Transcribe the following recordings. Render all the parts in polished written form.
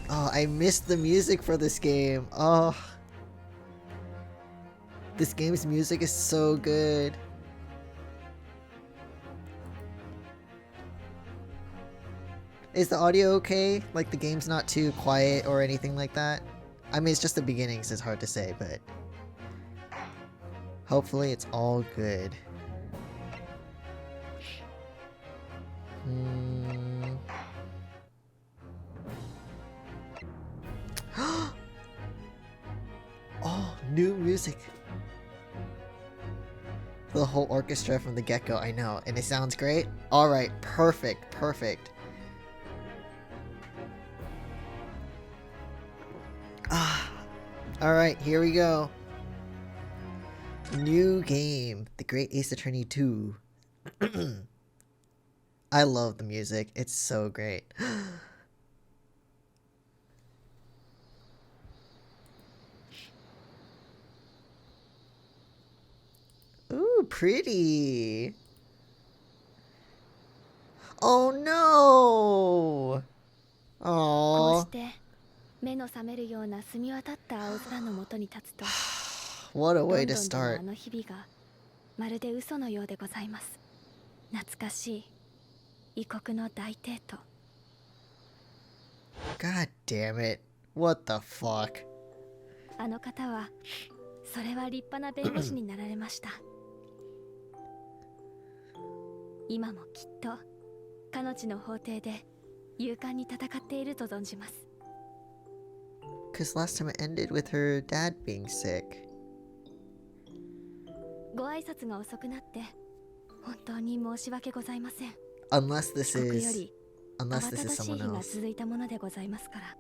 Oh, I missed the music for this game. Oh. This game's music is so good. Is the audio okay? Like the game's not too quiet or anything like that? I mean, it's just the beginnings, it's hard to say, but hopefully it's all good. Oh, new music. The whole orchestra from the get-go, I know, and it sounds great. Alright, perfect, perfect. Alright, here we go. New game, The Great Ace Attorney 2. I love the music, it's so great. Ooh, pretty. Oh no! Aww. What a way to start. God damn it. What the fuck? あの方はそれは立派な弁護士になられました。今もきっと彼女の法廷で勇敢に戦っていると存じます。 Cause last time it ended with her dad being sick. ご挨拶が遅くなって本当に申し訳ございません。 Unless this 帰国よ is り unless 慌 this た is だしい someone 日が else. 続いたものでございますから。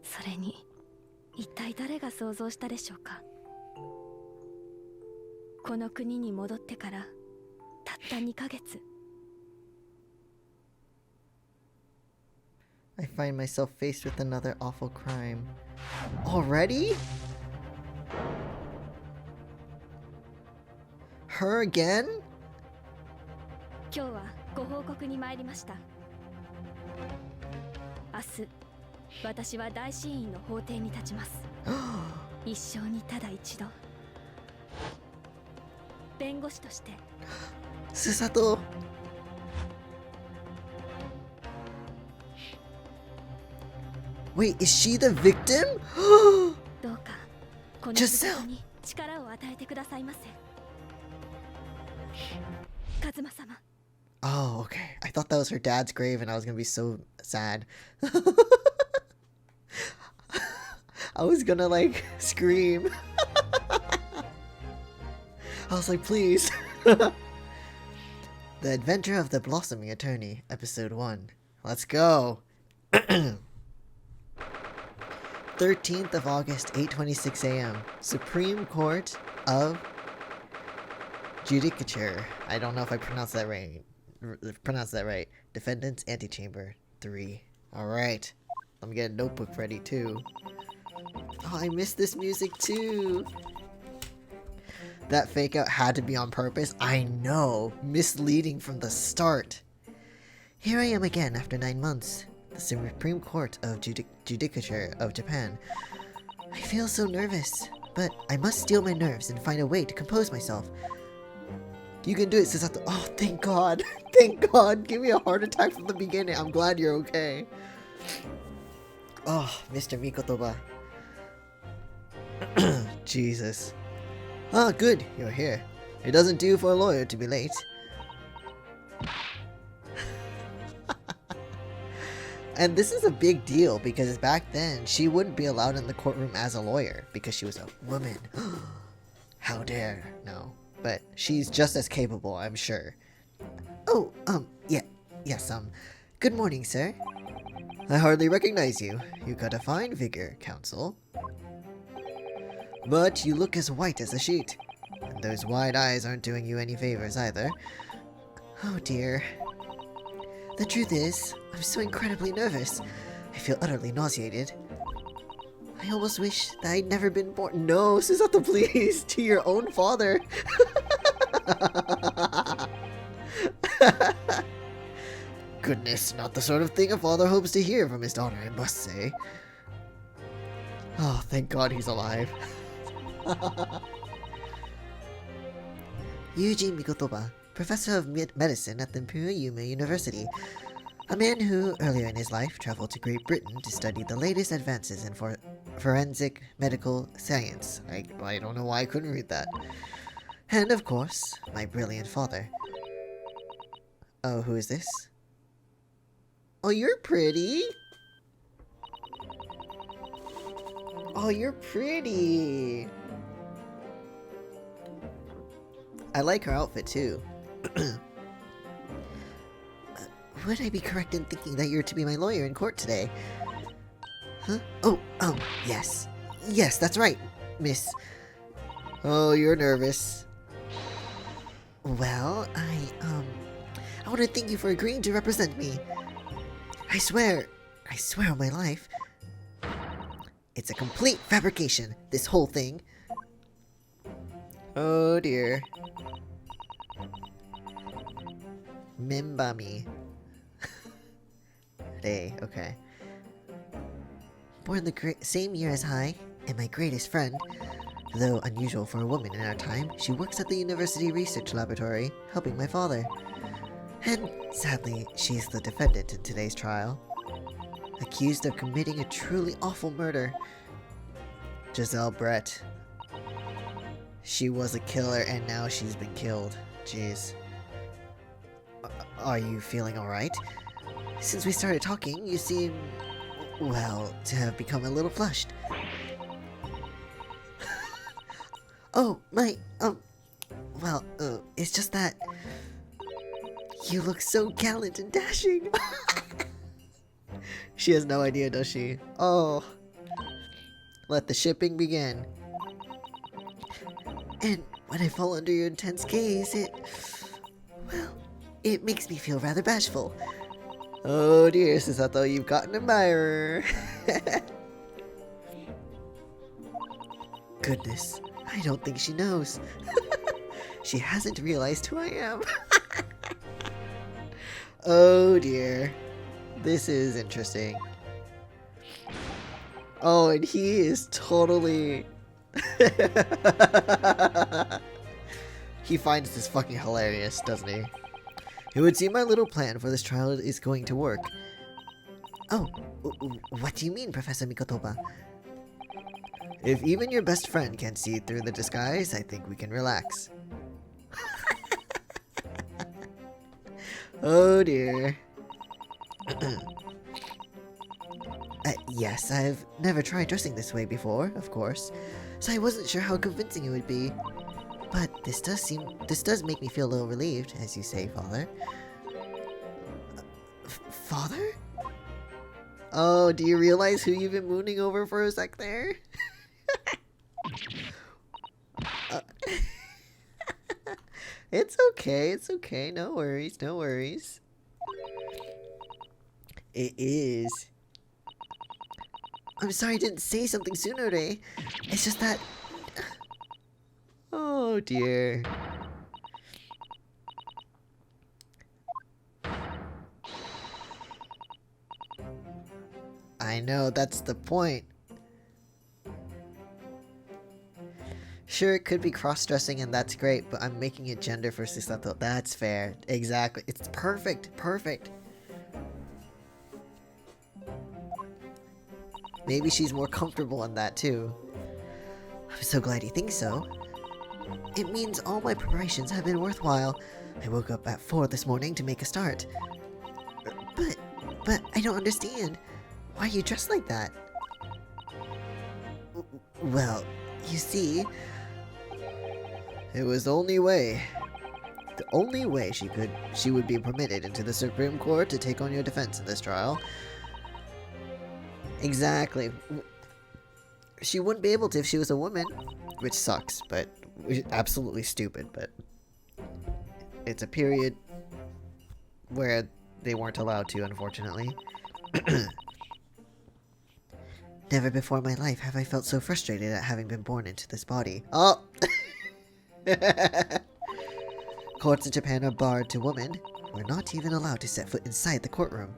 それに一体誰が想像したでしょうか。この国に戻ってからたった2ヶ月。 I find myself faced with another awful crime. Already? Her again? 今日はご報告に参りました。明日、私は大審院の法廷に立ちます。一生にただ一度、弁護士として。Susato! Wait, is she the victim? どうかこの仕事に力を与えてくださいませ。カズマ様。 Oh, okay. I thought that was her dad's grave and I was gonna be so sad. I was gonna like scream. I was like, please. The Adventure of the Blossoming Attorney, Episode 1. Let's go. 13th of August, 8:26 a.m. Supreme Court of Judicature. I don't know if I pronounced that right. Defendant's Antechamber 3. Alright. Let me get a notebook ready too. Oh, I missed this music too. That fake out had to be on purpose. I know. Misleading from the start. Here I am again after 9 months. The Supreme Court of Judicature of Japan. I feel so nervous, but I must steel my nerves and find a way to compose myself. You can do it, Susato. Oh, thank God. Thank God. Give me a heart attack from the beginning. I'm glad you're okay. Oh, Mr. Mikotoba. Jesus. Ah, good. You're here. It doesn't do for a lawyer to be late. And this is a big deal because back then she wouldn't be allowed in the courtroom as a lawyer because she was a woman. How dare. No. But she's just as capable, I'm sure. Oh, yes, good morning, sir. I hardly recognize you. You got a fine figure, counsel. But you look as white as a sheet. And those wide eyes aren't doing you any favors either. Oh dear. The truth is, I'm so incredibly nervous. I feel utterly nauseated. I almost wish that I'd never been born. No, Susato, please, to your own father. Goodness, not the sort of thing a father hopes to hear from his daughter, I must say. Oh, thank God he's alive. Yuji Mikotoba, professor of medicine at the Imperial Yume University. A man who, earlier in his life, traveled to Great Britain to study the latest advances in forensic medical science. I don't know why I couldn't read that. And, of course, my brilliant father. Oh, who is this? Oh, you're pretty! Oh, you're pretty! I like her outfit, too. Would I be correct in thinking that you're to be my lawyer in court today? Huh? Oh, yes. Yes, that's right, miss. Oh, you're nervous. Well, I want to thank you for agreeing to represent me. I swear on my life. It's a complete fabrication, this whole thing. Oh dear. Mimbami. Hey, okay. Born the same year as Hai, and my greatest friend. Though unusual for a woman in our time, she works at the university research laboratory, helping my father. And, sadly, she's the defendant in today's trial. Accused of committing a truly awful murder. Giselle Brett. She was a killer and now she's been killed. Jeez. Are you feeling alright? Since we started talking, you seem, well, to have become a little flushed. Oh, it's just that you look so gallant and dashing. She has no idea, does she? Oh. Let the shipping begin. And when I fall under your intense gaze, it makes me feel rather bashful. Oh dear, Susato, you've got an admirer. Goodness, I don't think she knows. She hasn't realized who I am. Oh dear. This is interesting. Oh, and he is totally... He finds this fucking hilarious, doesn't he? It would seem my little plan for this trial is going to work. Oh, what do you mean, Professor Mikotoba? If even your best friend can't see through the disguise, I think we can relax. Oh dear. Yes, I've never tried dressing this way before, of course, so I wasn't sure how convincing it would be. But this does make me feel a little relieved, as you say, Father. Father? Oh, do you realize who you've been mooning over for a sec there? It's okay, no worries, no worries. It is. I'm sorry I didn't say something sooner today. It's just that... Oh dear. I know, that's the point. Sure, it could be cross-dressing and that's great, but I'm making it gender for Susato. That's fair. Exactly. It's perfect. Perfect. Maybe she's more comfortable in that too. I'm so glad you think so. It means all my preparations have been worthwhile. I woke up at 4 this morning to make a start. But I don't understand. Why are you dressed like that? Well, you see... It was the only way she would be permitted into the Supreme Court to take on your defense in this trial. Exactly. She wouldn't be able to if she was a woman, which sucks, but absolutely stupid, but it's a period where they weren't allowed to, unfortunately. Never before in my life have I felt so frustrated at having been born into this body. Oh! Courts in Japan are barred to women. We're not even allowed to set foot inside the courtroom.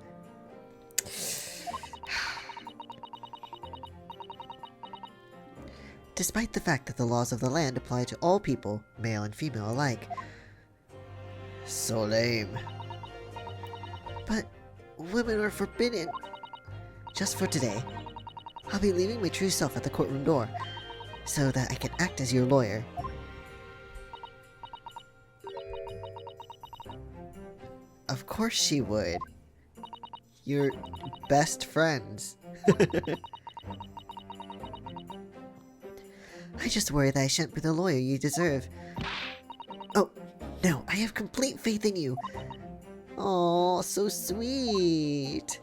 Despite the fact that the laws of the land apply to all people, male and female alike. So lame. But women are forbidden. Just for today. I'll be leaving my true self at the courtroom door, so that I can act as your lawyer. Of course she would. You're best friends. I just worry that I shan't be the lawyer you deserve. Oh, no, I have complete faith in you. Oh, so sweet.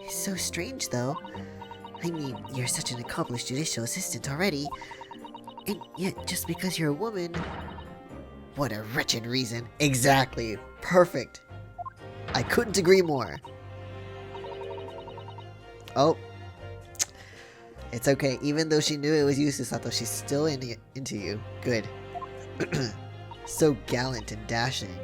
It's so strange, though. I mean, you're such an accomplished judicial assistant already. And yet, just because you're a woman... What a wretched reason. Exactly. Perfect. I couldn't agree more. Oh. It's okay. Even though she knew it was you, Susato, she's still into you. Good. So gallant and dashing.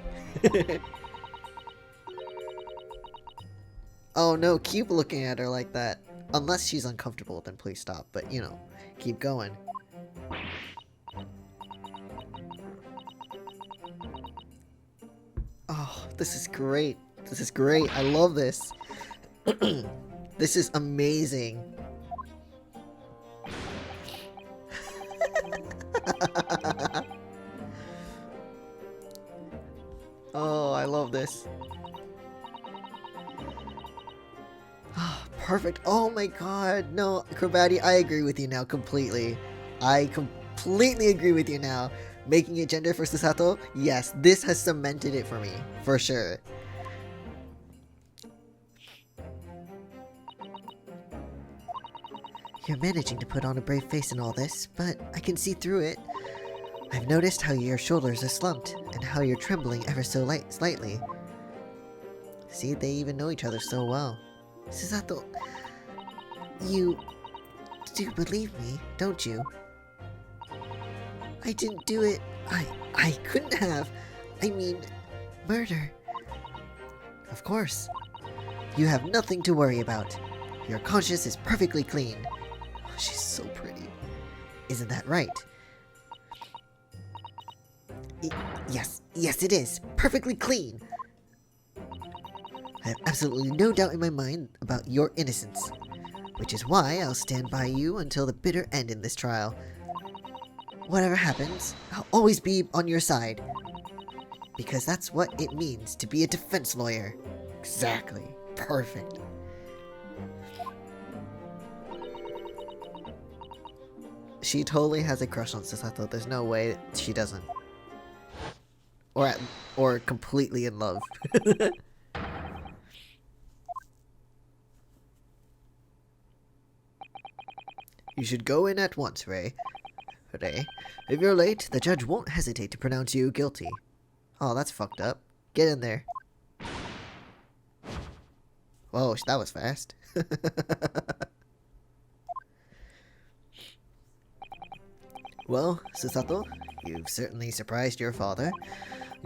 Oh no, keep looking at her like that. Unless she's uncomfortable, then please stop. But, you know, keep going. Oh, this is great. This is great. I love this. This is amazing. Oh, I love this. Oh, perfect. Oh my god. No, Krabati, I agree with you now completely. I completely agree with you now. Making it gender for Susato? Yes, this has cemented it for me. For sure. You're managing to put on a brave face in all this, but I can see through it. I've noticed how your shoulders are slumped, and how you're trembling ever so slightly. See, they even know each other so well. Susato, you do believe me, don't you? I didn't do it. I couldn't have. I mean, murder. Of course. You have nothing to worry about. Your conscience is perfectly clean. Oh, she's so pretty. Isn't that right? Yes, it is. Perfectly clean. I have absolutely no doubt in my mind about your innocence, which is why I'll stand by you until the bitter end in this trial. Whatever happens, I'll always be on your side. Because that's what it means to be a defense lawyer. Exactly. Perfect. She totally has a crush on Susato. There's no way she doesn't. Or completely in love. You should go in at once, Ray. If you're late, the judge won't hesitate to pronounce you guilty. Oh, that's fucked up. Get in there. Whoa, that was fast. Well, Susato, you've certainly surprised your father.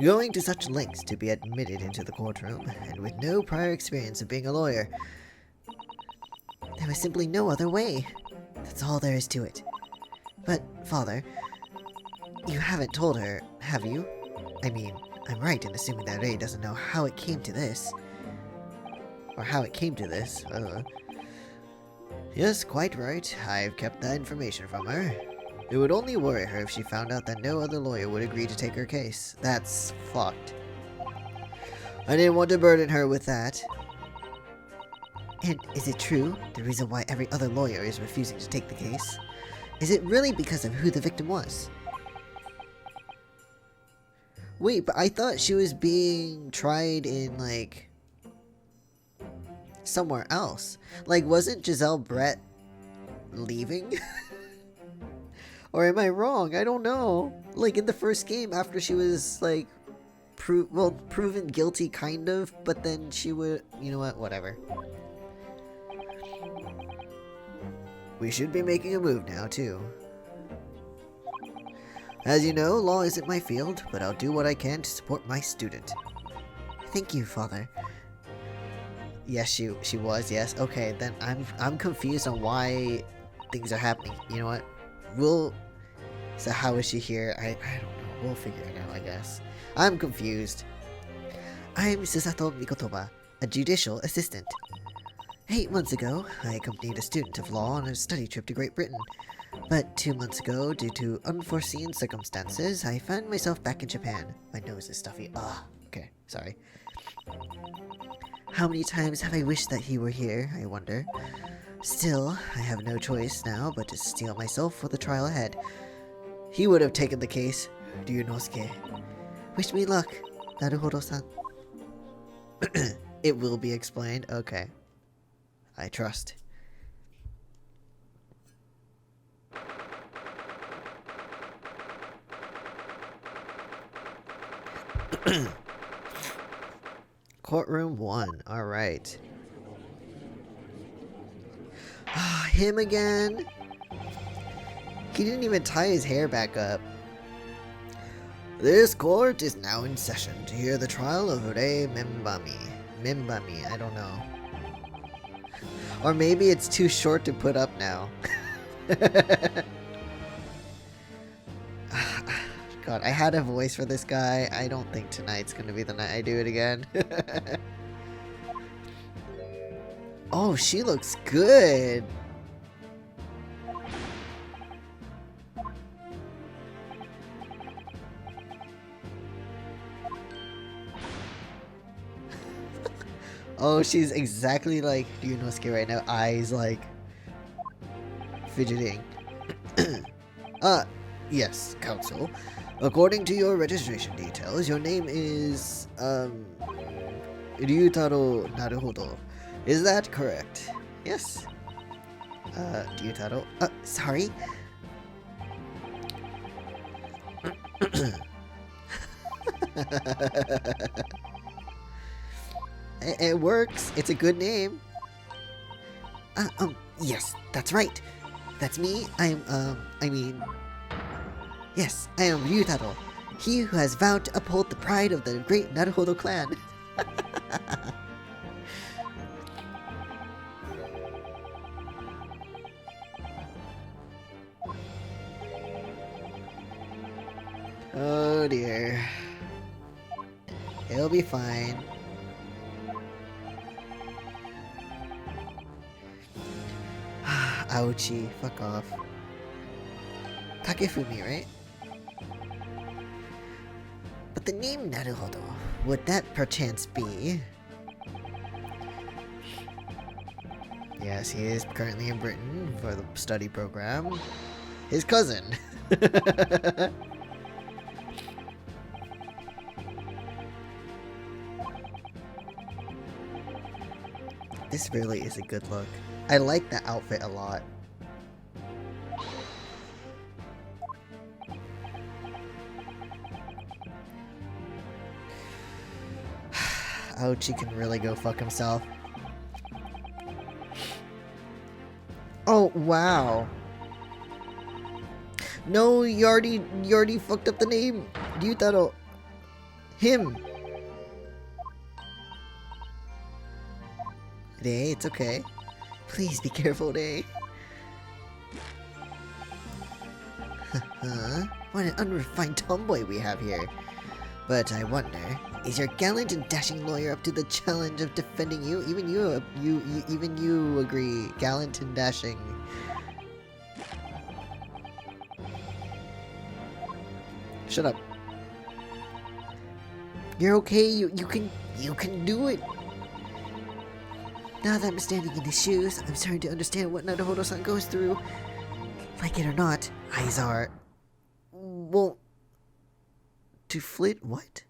Going to such lengths to be admitted into the courtroom, and with no prior experience of being a lawyer. There was simply no other way. That's all there is to it. But, Father, you haven't told her, have you? I mean, I'm right in assuming that Rei doesn't know how it came to this. Or how it came to this. Yes, quite right. I've kept that information from her. It would only worry her if she found out that no other lawyer would agree to take her case. That's fucked. I didn't want to burden her with that. And is it true, the reason why every other lawyer is refusing to take the case? Is it really because of who the victim was? Wait, but I thought she was being tried in, like, somewhere else. Like, wasn't Giselle Brett leaving? Or am I wrong? I don't know. Like, in the first game, after she was, like, proven guilty, kind of, but then she would... You know what? Whatever. We should be making a move now, too. As you know, law isn't my field, but I'll do what I can to support my student. Thank you, Father. Yes, she was, yes. Okay, then I'm confused on why things are happening. You know what? So how is she here? I don't know. We'll figure it out, I guess. I'm confused. I'm Susato Mikotoba, a judicial assistant. 8 months ago, I accompanied a student of law on a study trip to Great Britain. But 2 months ago, due to unforeseen circumstances, I found myself back in Japan. My nose is stuffy. Okay, sorry. How many times have I wished that he were here, I wonder. Still, I have no choice now but to steel myself for the trial ahead. He would have taken the case, Ryunosuke. Wish me luck, Naruhodo-san. It will be explained. Okay. I trust. Courtroom 1. Alright. Him again? He didn't even tie his hair back up. This court is now in session to hear the trial of Rei Membami. Membami, I don't know. Or maybe it's too short to put up now. God, I had a voice for this guy. I don't think tonight's gonna be the night I do it again. Oh, she looks good. Oh, she's exactly like Ryunosuke right now. Eyes like fidgeting. Yes, counsel. According to your registration details, your name is Ryutaro Naruhodo. Is that correct? Yes. Ryutaro. Sorry. It works. It's a good name. Yes, that's right. That's me. Yes, I am Ryutaro, he who has vowed to uphold the pride of the great Naruhodo clan. Oh dear. It'll be fine. Ouchie, fuck off. Takefumi, right? But the name Naruhodo, would that perchance be? Yes, he is currently in Britain for the study program. His cousin. This really is a good look. I like the outfit a lot. Ouchie can really go fuck himself. Oh, wow. No, you already fucked up the name. Ryutaro. Him. Rei, it's okay. Please be careful, Rei. Huh? What an unrefined tomboy we have here. But I wonder, is your gallant and dashing lawyer up to the challenge of defending you? Even you agree, gallant and dashing. Shut up. You're okay. You can do it. Now that I'm standing in his shoes, I'm starting to understand what Naruhodo-san goes through. Like it or not, Aizawa won't to flit. What?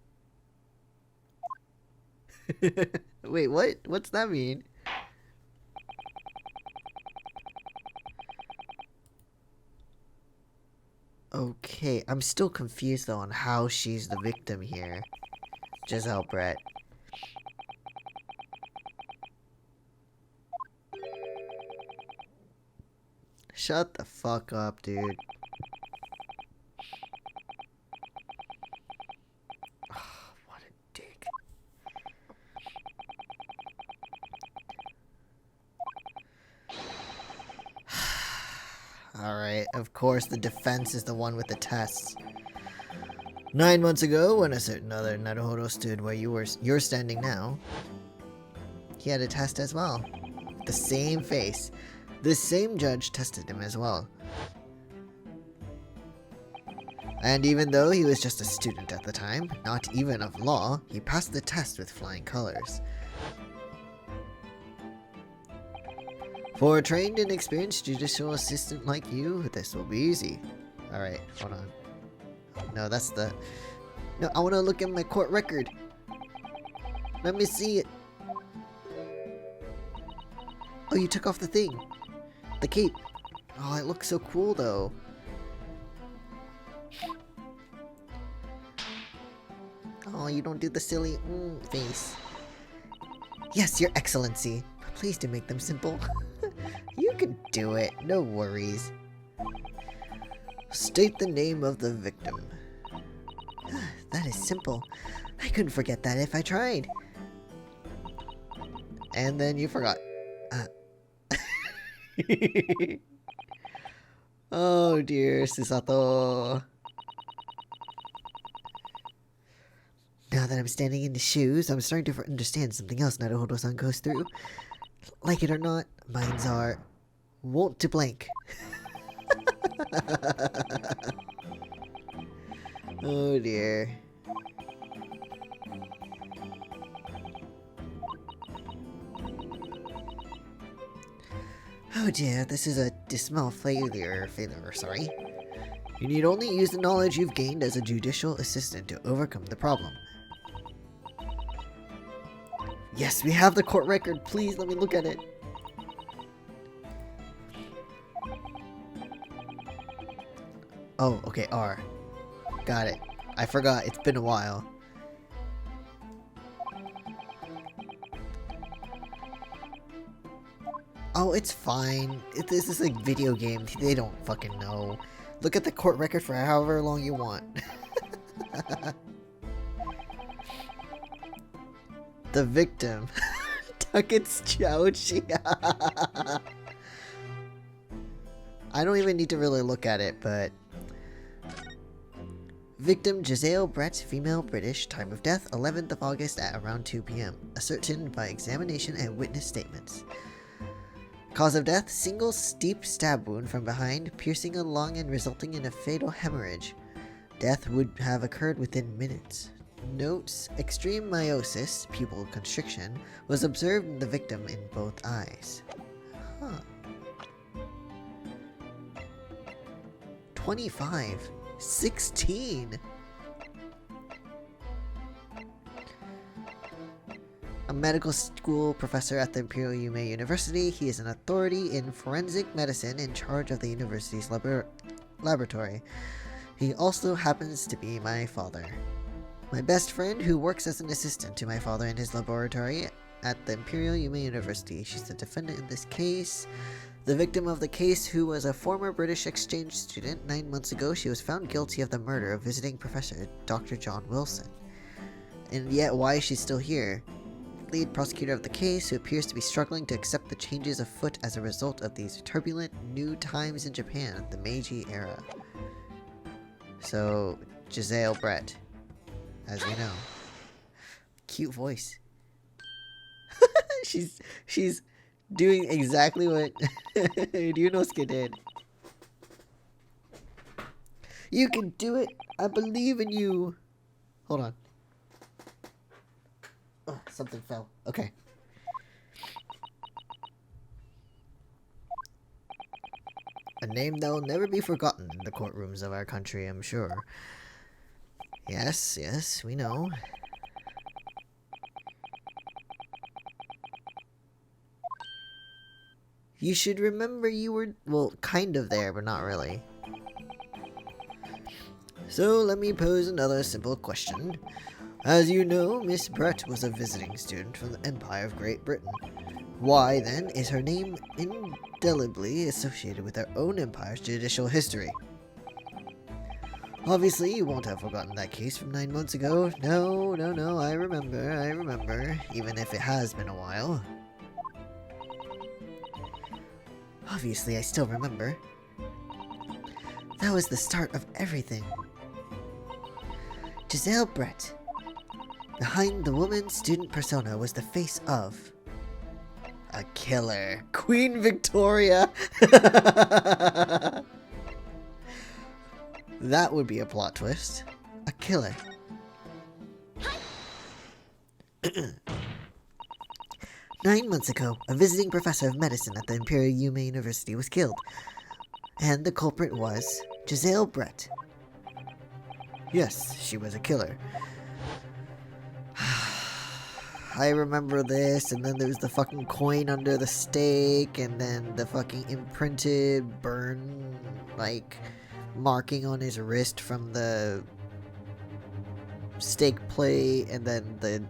Wait, what? What's that mean? Okay, I'm still confused though on how she's the victim here. Giselle Brett. Shut the fuck up, dude. Alright, of course the defense is the one with the tests. 9 months ago, when a certain other Naruhodo stood where you're standing now, he had a test as well. The same face. This same judge tested him as well. And even though he was just a student at the time, not even of law, he passed the test with flying colors. For a trained and experienced judicial assistant like you, this will be easy. Alright, hold on. No, that's the... No, I want to look at my court record. Let me see it. Oh, you took off the thing. The cape. Oh, it looks so cool though. Oh, you don't do the silly face. Yes, Your Excellency. Please do make them simple. You can do it, no worries. State the name of the victim. That is simple. I couldn't forget that if I tried. And then you forgot. Oh dear, Susato. Now that I'm standing in the shoes, I'm starting to understand something else Naruhodo-san goes through. Like it or not, mines are wont to blank. Oh dear. Oh dear, this is a dismal failure, sorry. You need only use the knowledge you've gained as a judicial assistant to overcome the problem. Yes, we have the court record. Please, let me look at it. Oh, okay, R. Got it. I forgot. It's been a while. Oh, it's fine. This is a video game. They don't fucking know. Look at the court record for however long you want. The victim. Tucket's Chouchi. I don't even need to really look at it, but... Victim Giselle Brett, female, British, time of death 11th of August at around 2 p.m. Ascertained by examination and witness statements. Cause of death, single steep stab wound from behind, piercing a lung and resulting in a fatal hemorrhage. Death would have occurred within minutes. Notes, extreme meiosis, pupil constriction, was observed in the victim in both eyes. Huh. 25. 16. A medical school professor at the Imperial Yume University, he is an authority in forensic medicine in charge of the university's laboratory. He also happens to be my father. My best friend who works as an assistant to my father in his laboratory at the Imperial Yume University. She's the defendant in this case. The victim of the case, who was a former British exchange student, 9 months ago, she was found guilty of the murder of visiting professor Dr. John Wilson. And yet, why is she still here? Lead prosecutor of the case, who appears to be struggling to accept the changes afoot as a result of these turbulent new times in Japan, the Meiji era. So, Giselle Brett, as we know. Cute voice. She's doing exactly what Ryunosuke did. You can do it! I believe in you! Hold on. Oh, something fell. Okay. A name that will never be forgotten in the courtrooms of our country, I'm sure. Yes, yes, we know. You should remember you were, well, kind of there, but not really. So let me pose another simple question. As you know, Miss Brett was a visiting student from the Empire of Great Britain. Why, then, is her name indelibly associated with our own empire's judicial history? Obviously, you won't have forgotten that case from 9 months ago. No, I remember, even if it has been a while. Obviously, I still remember. That was the start of everything. Giselle Brett. Behind the woman student persona was the face of a killer. Queen Victoria! That would be a plot twist. A killer. 9 months ago, a visiting professor of medicine at the Imperial Yume University was killed. And the culprit was Giselle Brett. Yes, she was a killer. I remember this, and then there's the fucking coin under the stake, and then the fucking imprinted burn, like, marking on his wrist from the stake plate, and then the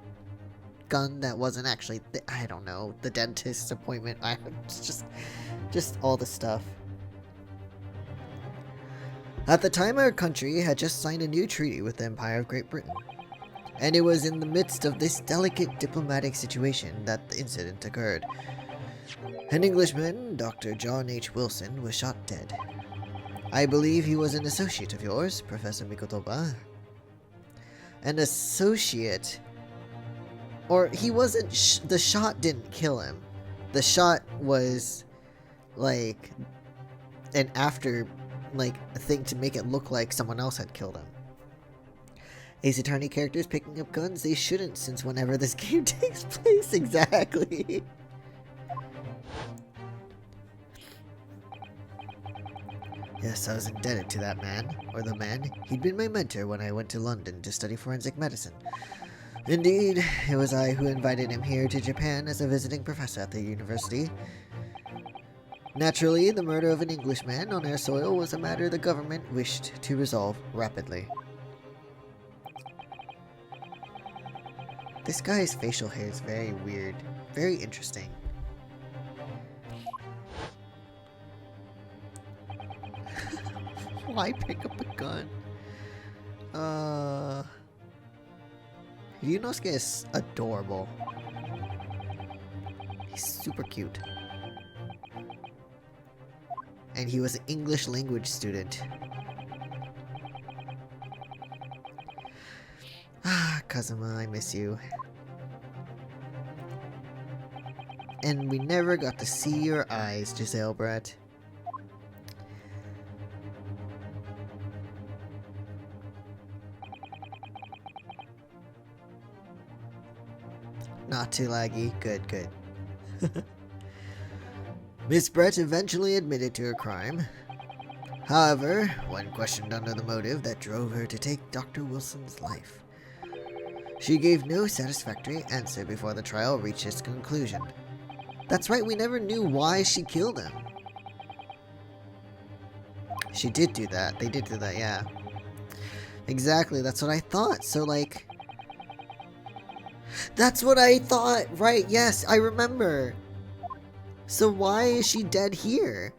gun that wasn't actually, I don't know, the dentist's appointment. It's just all the stuff. At the time, our country had just signed a new treaty with the Empire of Great Britain. And it was in the midst of this delicate diplomatic situation that the incident occurred. An Englishman, Dr. John H. Wilson, was shot dead. I believe he was an associate of yours, Professor Mikotoba. An associate? Or he wasn't, the shot didn't kill him. The shot was, like, an after, like, a thing to make it look like someone else had killed him. Ace Attorney characters picking up guns? They shouldn't, since whenever this game takes place, exactly. Yes, I was indebted to that man, or the man. He'd been my mentor when I went to London to study forensic medicine. Indeed, it was I who invited him here to Japan as a visiting professor at the university. Naturally, the murder of an Englishman on our soil was a matter the government wished to resolve rapidly. This guy's facial hair is very weird. Very interesting. Why pick up a gun? Ryunosuke is adorable. He's super cute. And he was an English language student. Ah, Kazuma, I miss you. And we never got to see your eyes, Giselle Brett. Not too laggy. Good, good. Miss Brett eventually admitted to her crime. However, when questioned under the motive that drove her to take Dr. Wilson's life, she gave no satisfactory answer before the trial reached its conclusion. That's right, we never knew why she killed him. She did do that. They did do that, yeah. Exactly, that's what I thought. So, like... That's what I thought! Right, yes, I remember! So why is she dead here?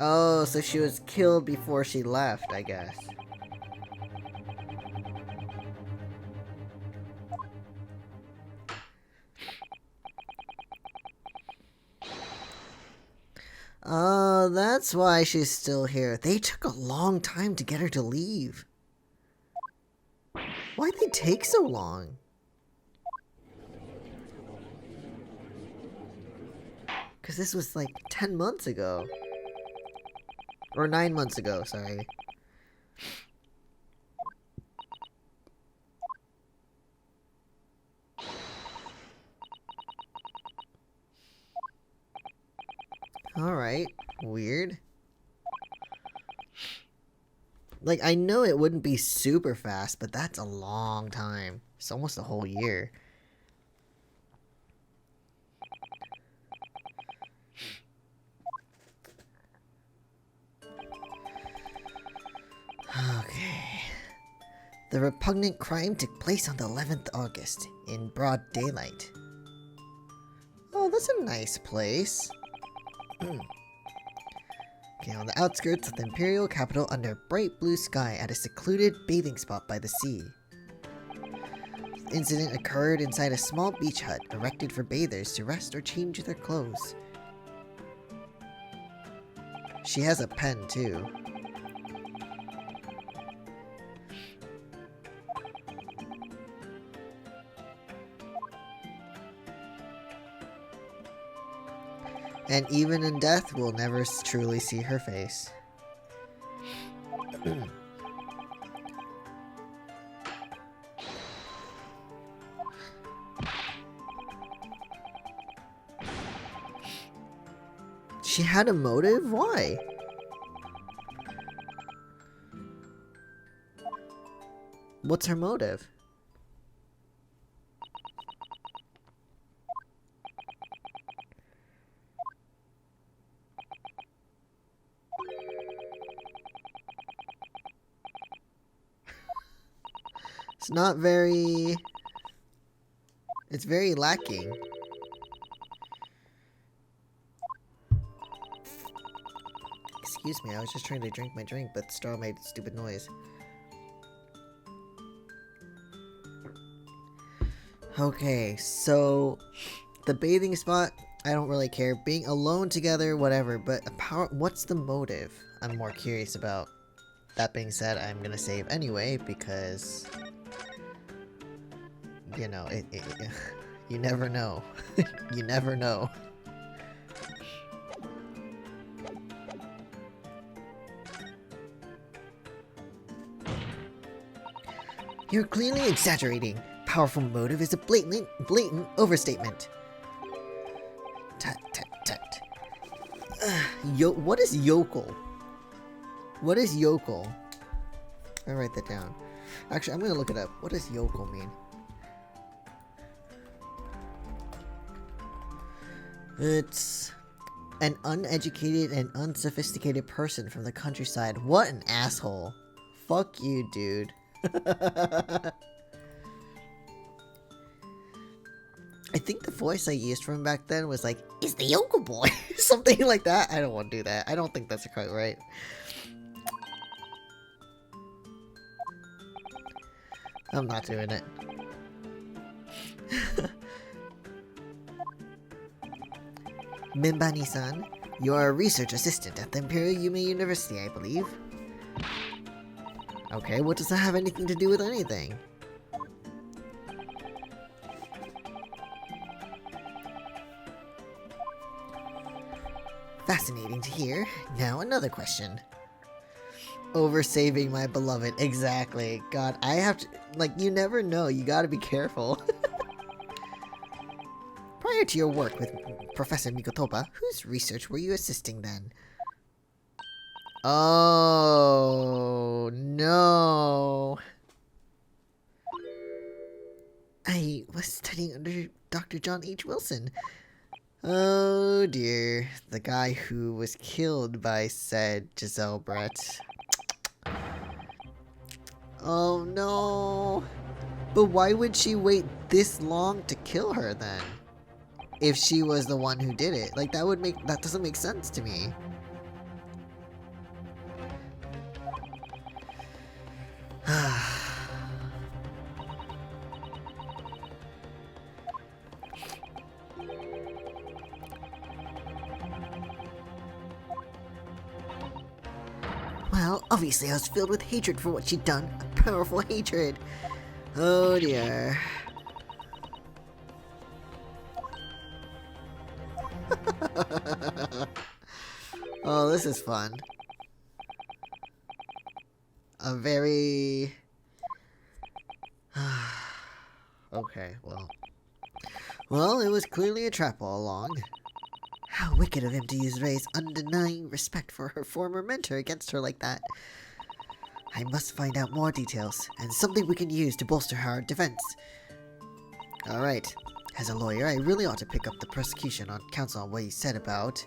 Oh, so she was killed before she left, I guess. Oh, that's why she's still here. They took a long time to get her to leave. Why'd they take so long? Because this was like 10 months ago. Or 9 months ago, sorry. Alright, weird. Like, I know it wouldn't be super fast, but that's a long time. It's almost a whole year. Okay. The repugnant crime took place on the 11th August, in broad daylight. Oh, that's a nice place. Okay, on the outskirts of the imperial capital under bright blue sky at a secluded bathing spot by the sea. The incident occurred inside a small beach hut erected for bathers to rest or change their clothes. She has a pen too. And even in death, we'll never truly see her face. She had a motive? Why? What's her motive? It's not very... It's very lacking. Excuse me, I was just trying to drink my drink, but the straw made a stupid noise. Okay, so... The bathing spot, I don't really care. Being alone together, whatever, but what's the motive? I'm more curious about. That being said, I'm gonna save anyway, because... You know, you never know. You never know. You're clearly exaggerating. Powerful motive is a blatant overstatement. Tut, tut, tut. What is yokel? What is yokel? I write that down. Actually, I'm gonna look it up. What does yokel mean? It's an uneducated and unsophisticated person from the countryside. What an asshole. Fuck you, dude. I think the voice I used from back then was like, "It's the yokel boy." Something like that. I don't want to do that. I don't think that's quite right. I'm not doing it. Mimbani-san, you're a research assistant at the Imperial Yume University, I believe. Okay, what does that have anything to do with anything? Fascinating to hear. Now another question. Oversaving my beloved. Exactly. God, I have to... Like, you never know. You gotta be careful. Prior to your work with Professor Mikotoba, whose research were you assisting then? Oh, no. I was studying under Dr. John H. Wilson. Oh dear. The guy who was killed by said Giselle Brett. Oh no. But why would she wait this long to kill her then? If she was the one who did it. Like, that doesn't make sense to me. Well, obviously I was filled with hatred for what she'd done. A powerful hatred. Oh dear. Oh, this is fun. A very... Okay, well. Well, it was clearly a trap all along. How wicked of him to use Rei's undenying respect for her former mentor against her like that. I must find out more details, and something we can use to bolster our defense. Alright. As a lawyer, I really ought to pick up the prosecution on counsel on what he said about...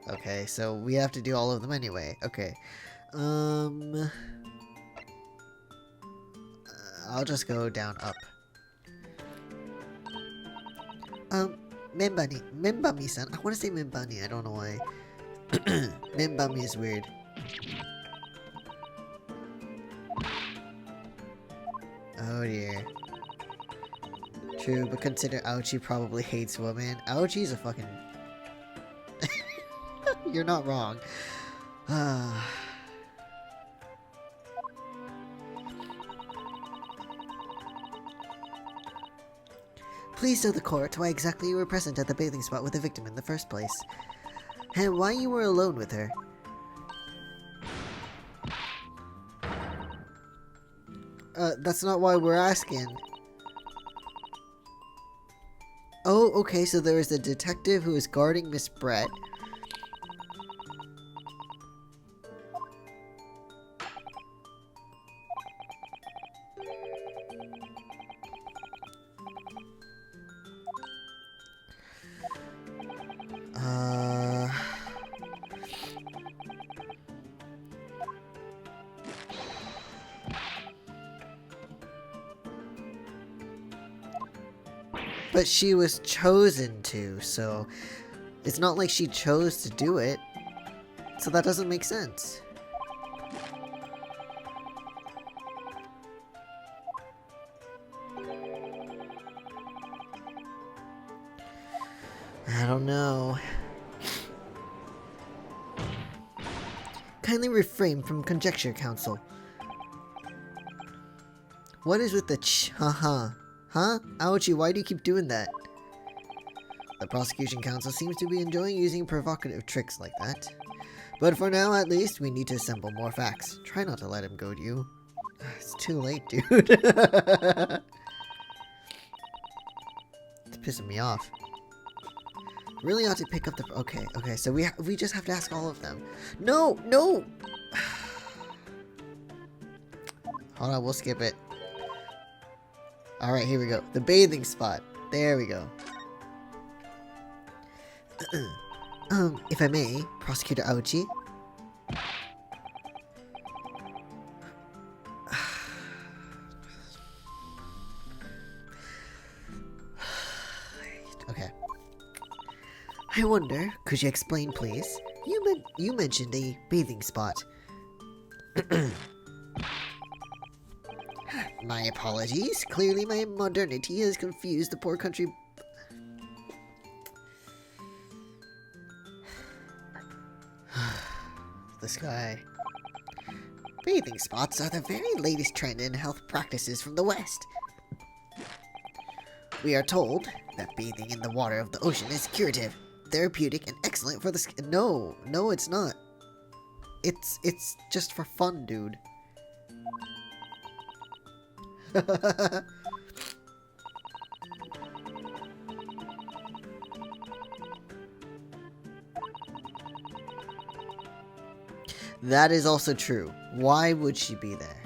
Okay, so we have to do all of them anyway. Okay. I'll just go down up. Mimbani-san. I want to say Mimbani, I don't know why. Mimbami is weird. Oh dear. True, but consider Aochi probably hates women. Aochi's a fucking... You're not wrong. Please tell the court why exactly you were present at the bathing spot with the victim in the first place. And why you were alone with her. That's not why we're asking. Oh, okay, so there was a detective who was guarding Miss Brett. But she was chosen to, so it's not like she chose to do it. So that doesn't make sense. I don't know. Kindly refrain from conjecture, counsel. What is with the haha? Huh? Aochi, why do you keep doing that? The prosecution counsel seems to be enjoying using provocative tricks like that. But for now, at least, we need to assemble more facts. Try not to let him goad you. It's too late, dude. It's pissing me off. Really ought to pick up the... Okay, so we just have to ask all of them. No! Hold on, we'll skip it. Alright, here we go. The bathing spot. There we go. If I may, Prosecutor Aochi. Okay. I wonder, could you explain, please? You mentioned a bathing spot. My apologies. Clearly my modernity has confused the poor country... This guy. Bathing spots are the very latest trend in health practices from the West. We are told that bathing in the water of the ocean is curative, therapeutic, and excellent for the skin. No, it's not. It's just for fun, dude. That is also true. Why would she be there?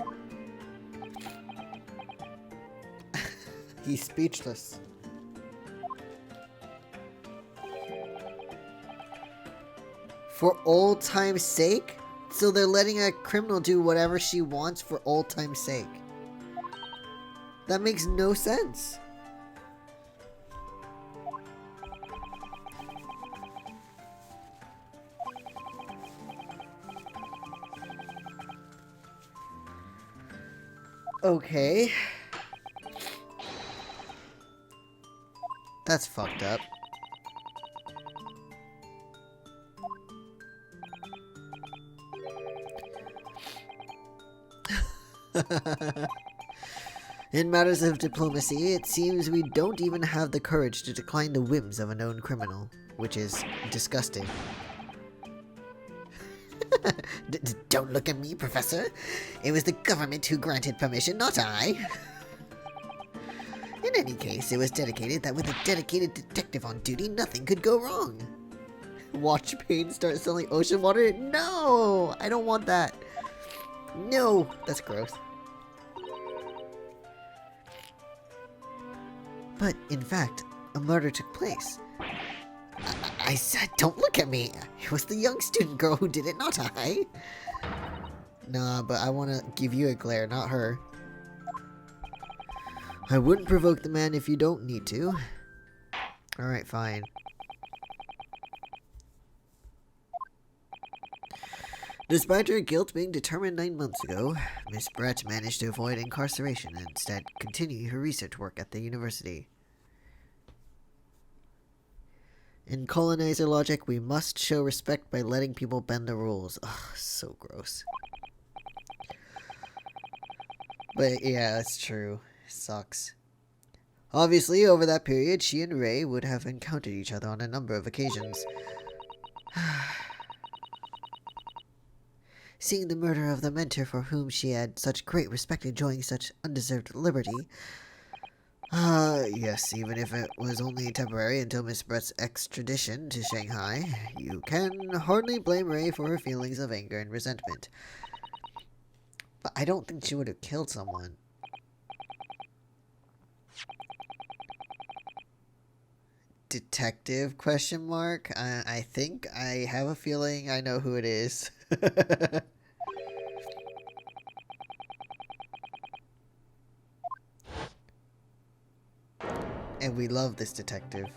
He's speechless. For old time's sake? So they're letting a criminal do whatever she wants for old time's sake. That makes no sense. Okay. That's fucked up. In matters of diplomacy, it seems we don't even have the courage to decline the whims of a known criminal, which is disgusting. Don't look at me, Professor. It was the government who granted permission, not I. In any case, it was dedicated that with a dedicated detective on duty, nothing could go wrong. Watch Payne start selling ocean water? No! I don't want that. No! That's gross. But, in fact, a murder took place. I said, don't look at me. It was the young student girl who did it, not I. Nah, but I want to give you a glare, not her. I wouldn't provoke the man if you don't need to. Alright, fine. Despite her guilt being determined 9 months ago, Miss Brett managed to avoid incarceration and instead continue her research work at the university. In colonizer logic, we must show respect by letting people bend the rules. Ugh, so gross. But yeah, that's true. It sucks. Obviously, over that period, she and Ray would have encountered each other on a number of occasions. Seeing the murder of the mentor for whom she had such great respect enjoying such undeserved liberty. Yes, even if it was only temporary until Miss Brett's extradition to Shanghai, you can hardly blame Ray for her feelings of anger and resentment. But I don't think she would have killed someone. Detective, question mark? I think I have a feeling I know who it is. And we love this detective.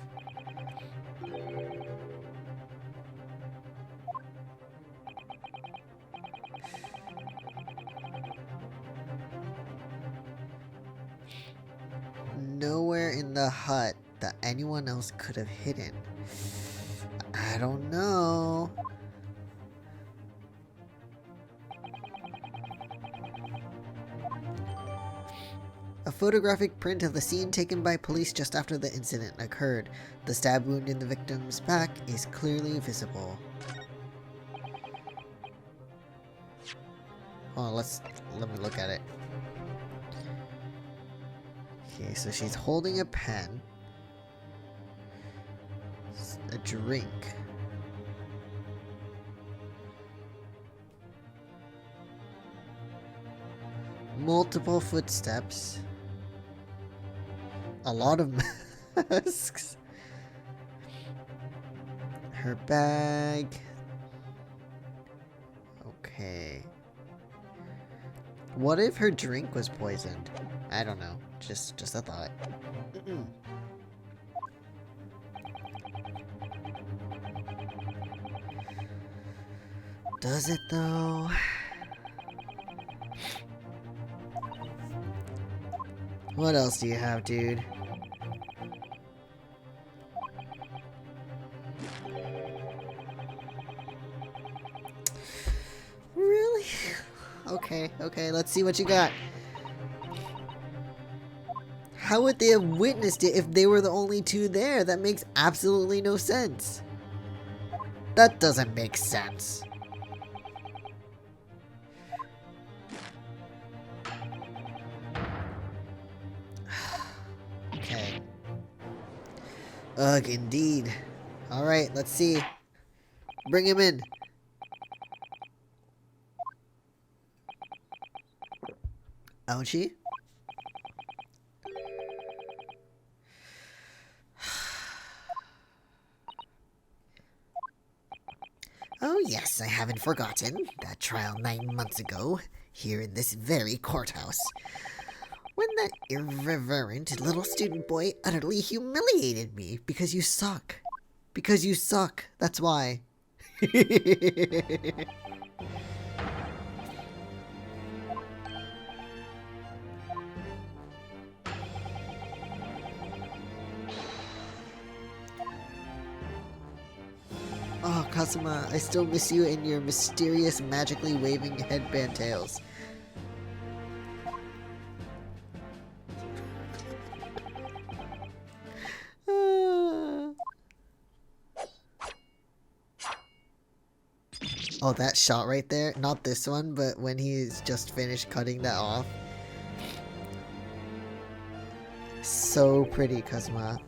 Nowhere in the hut that anyone else could have hidden. I don't know. A photographic print of the scene taken by police just after the incident occurred. The stab wound in the victim's back is clearly visible. Oh, let me look at it. Okay, so she's holding a pen. A drink. Multiple footsteps. A lot of masks. Her bag. Okay. What if her drink was poisoned? I don't know. Just a thought. Does it though? What else do you have, dude? Really? Okay, let's see what you got. How would they have witnessed it if they were the only two there? That makes absolutely no sense. That doesn't make sense. Okay. Ugh, indeed. Alright, let's see. Bring him in. Ouchie? Oh yes, I haven't forgotten that trial 9 months ago, here in this very courthouse, when that irreverent little student boy utterly humiliated me because you suck. Because you suck, that's why. Oh, Kazuma, I still miss you and your mysterious, magically waving headband tails. Oh, that shot right there? Not this one, but when he's just finished cutting that off. So pretty, Kazuma.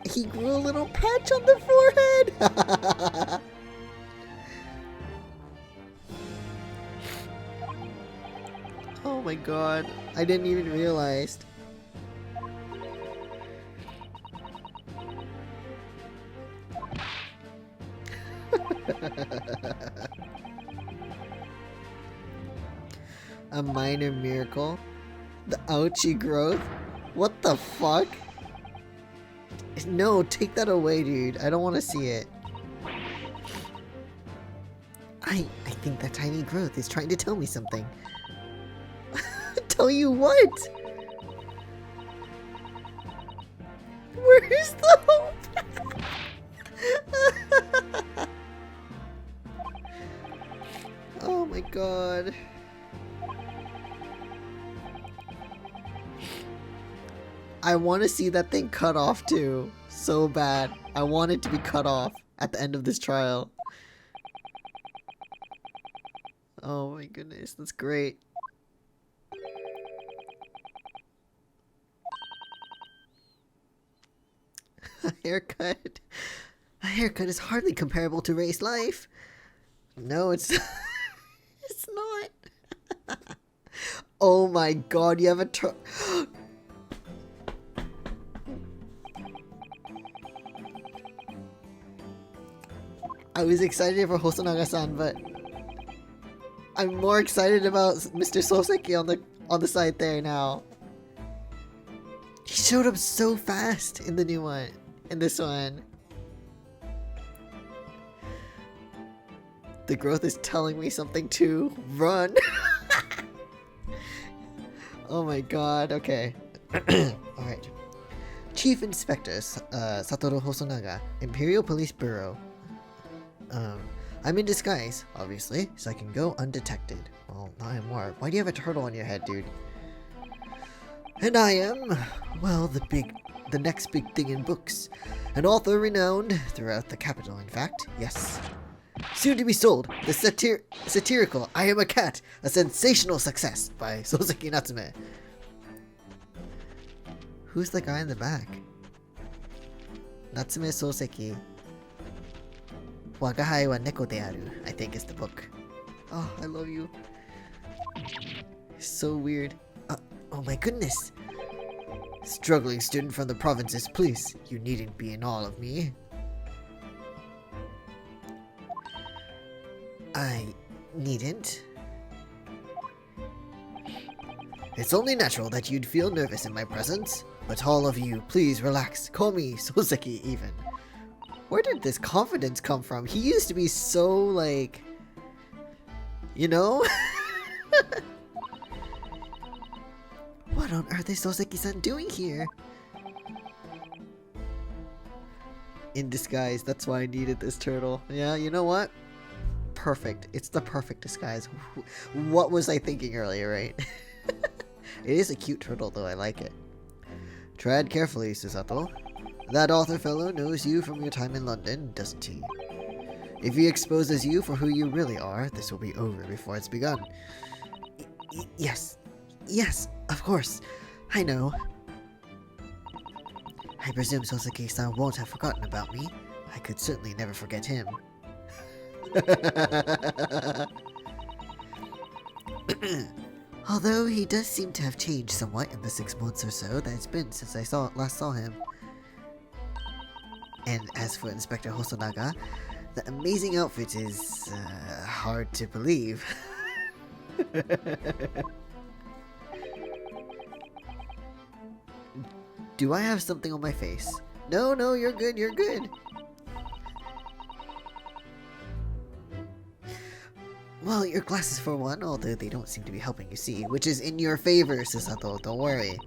He grew a little patch on the forehead! Oh my god, I didn't even realize. A minor miracle? The ouchie growth? What the fuck? No, take that away, dude. I don't want to see it. I think that tiny growth is trying to tell me something. Tell you what? Where's the hope? Oh my god. I want to see that thing cut off too. So bad. I want it to be cut off at the end of this trial. Oh my goodness, that's great. A haircut. A haircut is hardly comparable to Ray's life. No, it's it's not. Oh my god, you have a I was excited for Hosonaga-san, but I'm more excited about Mr. Soseki on the side there now. He showed up so fast in the new one, in this one. The growth is telling me something too. Run! Oh my god, okay. Alright. Chief Inspector Satoru Hosonaga, Imperial Police Bureau. I'm in disguise, obviously, so I can go undetected. Well, not anymore. Why do you have a turtle on your head, dude? And I am, well, the next big thing in books. An author renowned throughout the capital, in fact. Yes. Soon to be sold, the satirical I Am a Cat, a sensational success by Soseki Natsume. Who's the guy in the back? Natsume Soseki. Wagahai wa neko de aru, I think is the book. Oh, I love you. So weird. Oh my goodness. Struggling student from the provinces, please. You needn't be in awe of me. I needn't. It's only natural that you'd feel nervous in my presence. But all of you, please relax. Call me Soseki even. Where did this confidence come from? He used to be so, like... You know? What on earth is Soseki-san doing here? In disguise, that's why I needed this turtle. Yeah, you know what? Perfect. It's the perfect disguise. What was I thinking earlier, right? It is a cute turtle, though. I like it. Tread carefully, Susato. That author fellow knows you from your time in London, doesn't he? If he exposes you for who you really are, this will be over before it's begun. Yes. Yes, of course. I know. I presume Soseki-san won't have forgotten about me. I could certainly never forget him. Although he does seem to have changed somewhat in the 6 months or so that it's been since I last saw him. And as for Inspector Hosonaga, the amazing outfit is hard to believe. Do I have something on my face? No, no, you're good, you're good. Well, your glasses for one, although they don't seem to be helping you see, which is in your favor, Susato, don't worry.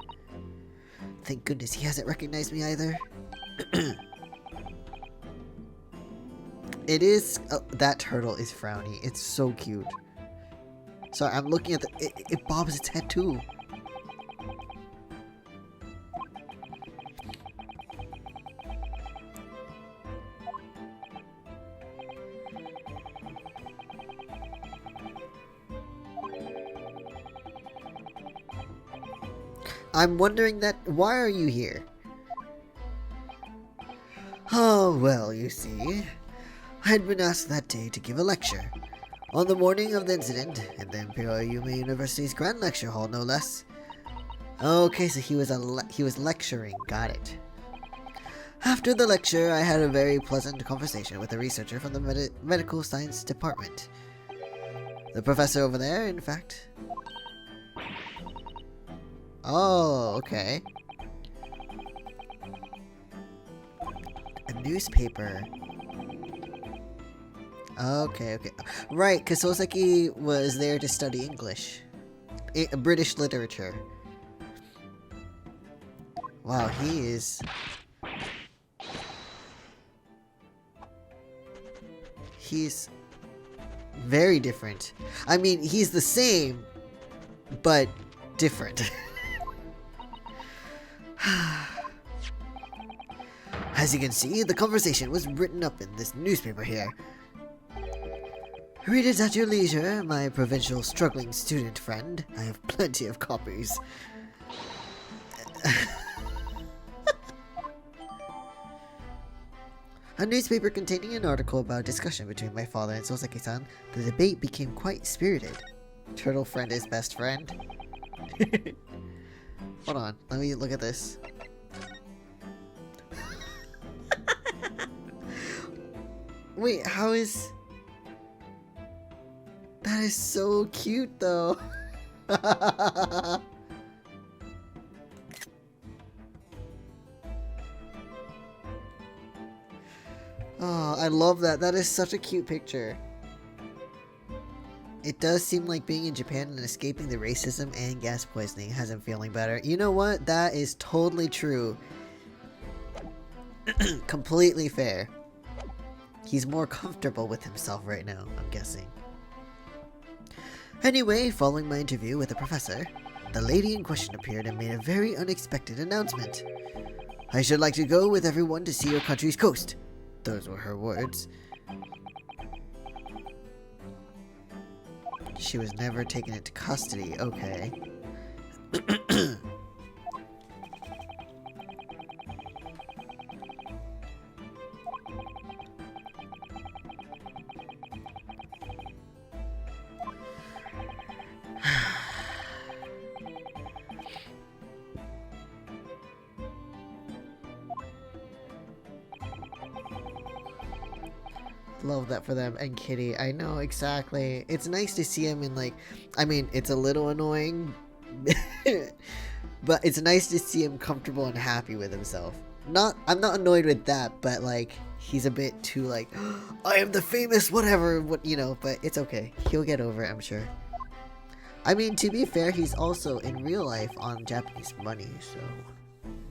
Thank goodness he hasn't recognized me either. It is, that turtle is frowny, it's so cute. Sorry, I'm looking at it bobs its head too. I'm wondering why are you here? Oh, well, you see, I'd been asked that day to give a lecture. On the morning of the incident, in the Imperial Yume University's Grand Lecture Hall, no less. Okay, so he was lecturing, got it. After the lecture, I had a very pleasant conversation with a researcher from the medical science department. The professor over there, in fact. Oh, okay. A newspaper. Okay, okay. Right, because Soseki was there to study English. British literature. Wow, he is... He's very different. I mean, he's the same, but different. As you can see, the conversation was written up in this newspaper here. Read it at your leisure, my provincial struggling student friend. I have plenty of copies. A newspaper containing an article about a discussion between my father and Soseki-san. The debate became quite spirited. Turtle friend is best friend. Hold on, let me look at this. Wait, how is... That is so cute though. Oh, I love that. That is such a cute picture. It does seem like being in Japan and escaping the racism and gas poisoning has him feeling better. You know what? That is totally true. Completely fair. He's more comfortable with himself right now, I'm guessing. Anyway, following my interview with the professor, the lady in question appeared and made a very unexpected announcement. I should like to go with everyone to see your country's coast. Those were her words. She was never taken into custody, okay. Love that for them. And Kitty, I know exactly. It's nice to see him in, like, I mean, it's a little annoying, but it's nice to see him comfortable and happy with himself. I'm not annoyed with that, but like, he's a bit too like, I am the famous whatever, you know, but it's okay. He'll get over it, I'm sure. I mean, to be fair, he's also in real life on Japanese money, so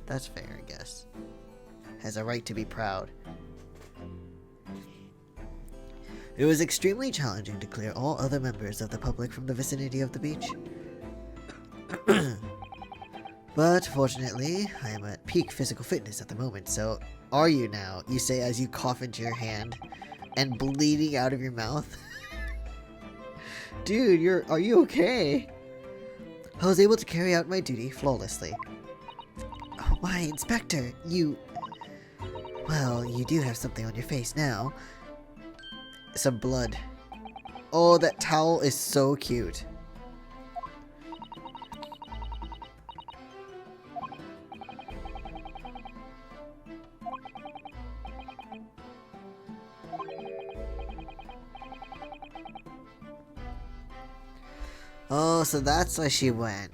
that's fair, I guess. Has a right to be proud. It was extremely challenging to clear all other members of the public from the vicinity of the beach. But fortunately, I am at peak physical fitness at the moment, so are you now? You say as you cough into your hand and bleeding out of your mouth. Dude, are you okay? I was able to carry out my duty flawlessly. Oh my, Inspector, well, you do have something on your face now. Some blood. Oh, that towel is so cute. Oh, so that's why she went.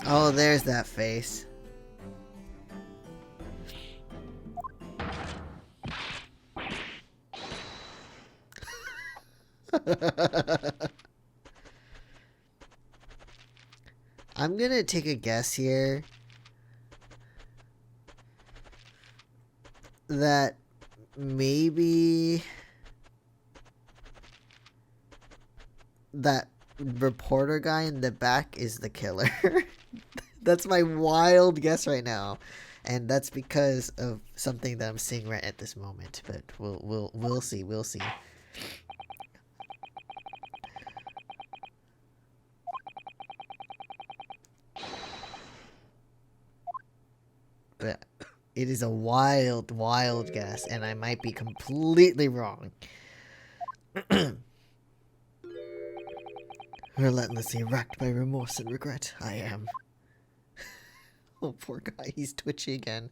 Oh, there's that face. I'm gonna take a guess here that maybe that reporter guy in the back is the killer. That's my wild guess right now, and that's because of something that I'm seeing right at this moment. But we'll see. We'll see. But it is a wild, wild guess, and I might be completely wrong. Relentlessly racked by remorse and regret, I am. Oh, poor guy, he's twitchy again.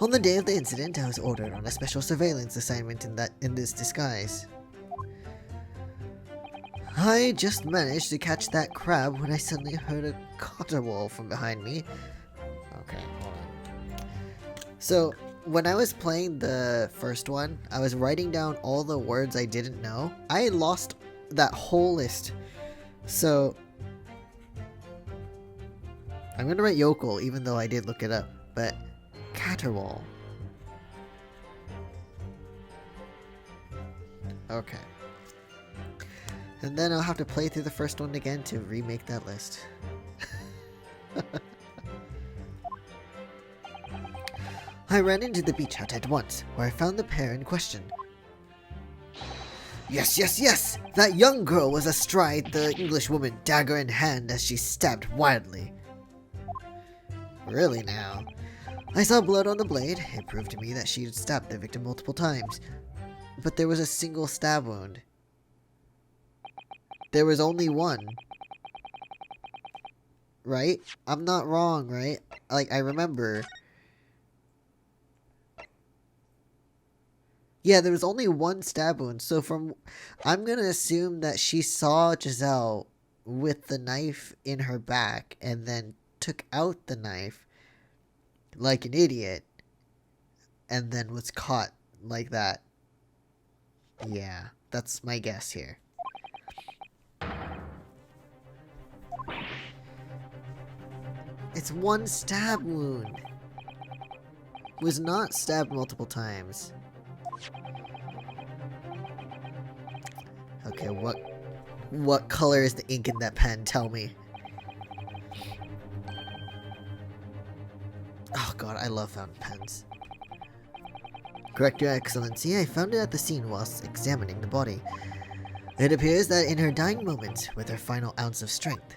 On the day of the incident, I was ordered on a special surveillance assignment in this disguise. I just managed to catch that crab when I suddenly heard a caterwaul from behind me. Okay, hold on. So, when I was playing the first one, I was writing down all the words I didn't know. I lost that whole list. So, I'm gonna write yokel, even though I did look it up. But, caterwaul. Okay. And then I'll have to play through the first one again to remake that list. I ran into the beach hut at once, where I found the pair in question. Yes, yes, yes! That young girl was astride the English woman, dagger in hand, as she stabbed wildly. Really now? I saw blood on the blade. It proved to me that she had stabbed the victim multiple times. But there was a single stab wound. There was only one. Right? I'm not wrong, right? Like, I remember. Yeah, there was only one stab wound. So I'm gonna assume that she saw Giselle with the knife in her back and then took out the knife like an idiot and then was caught like that. Yeah, that's my guess here. It's one stab wound. Was not stabbed multiple times. Okay, what color is the ink in that pen? Tell me. Oh god, I love fountain pens. Correct, Your Excellency. I found it at the scene whilst examining the body. It appears that in her dying moment, with her final ounce of strength,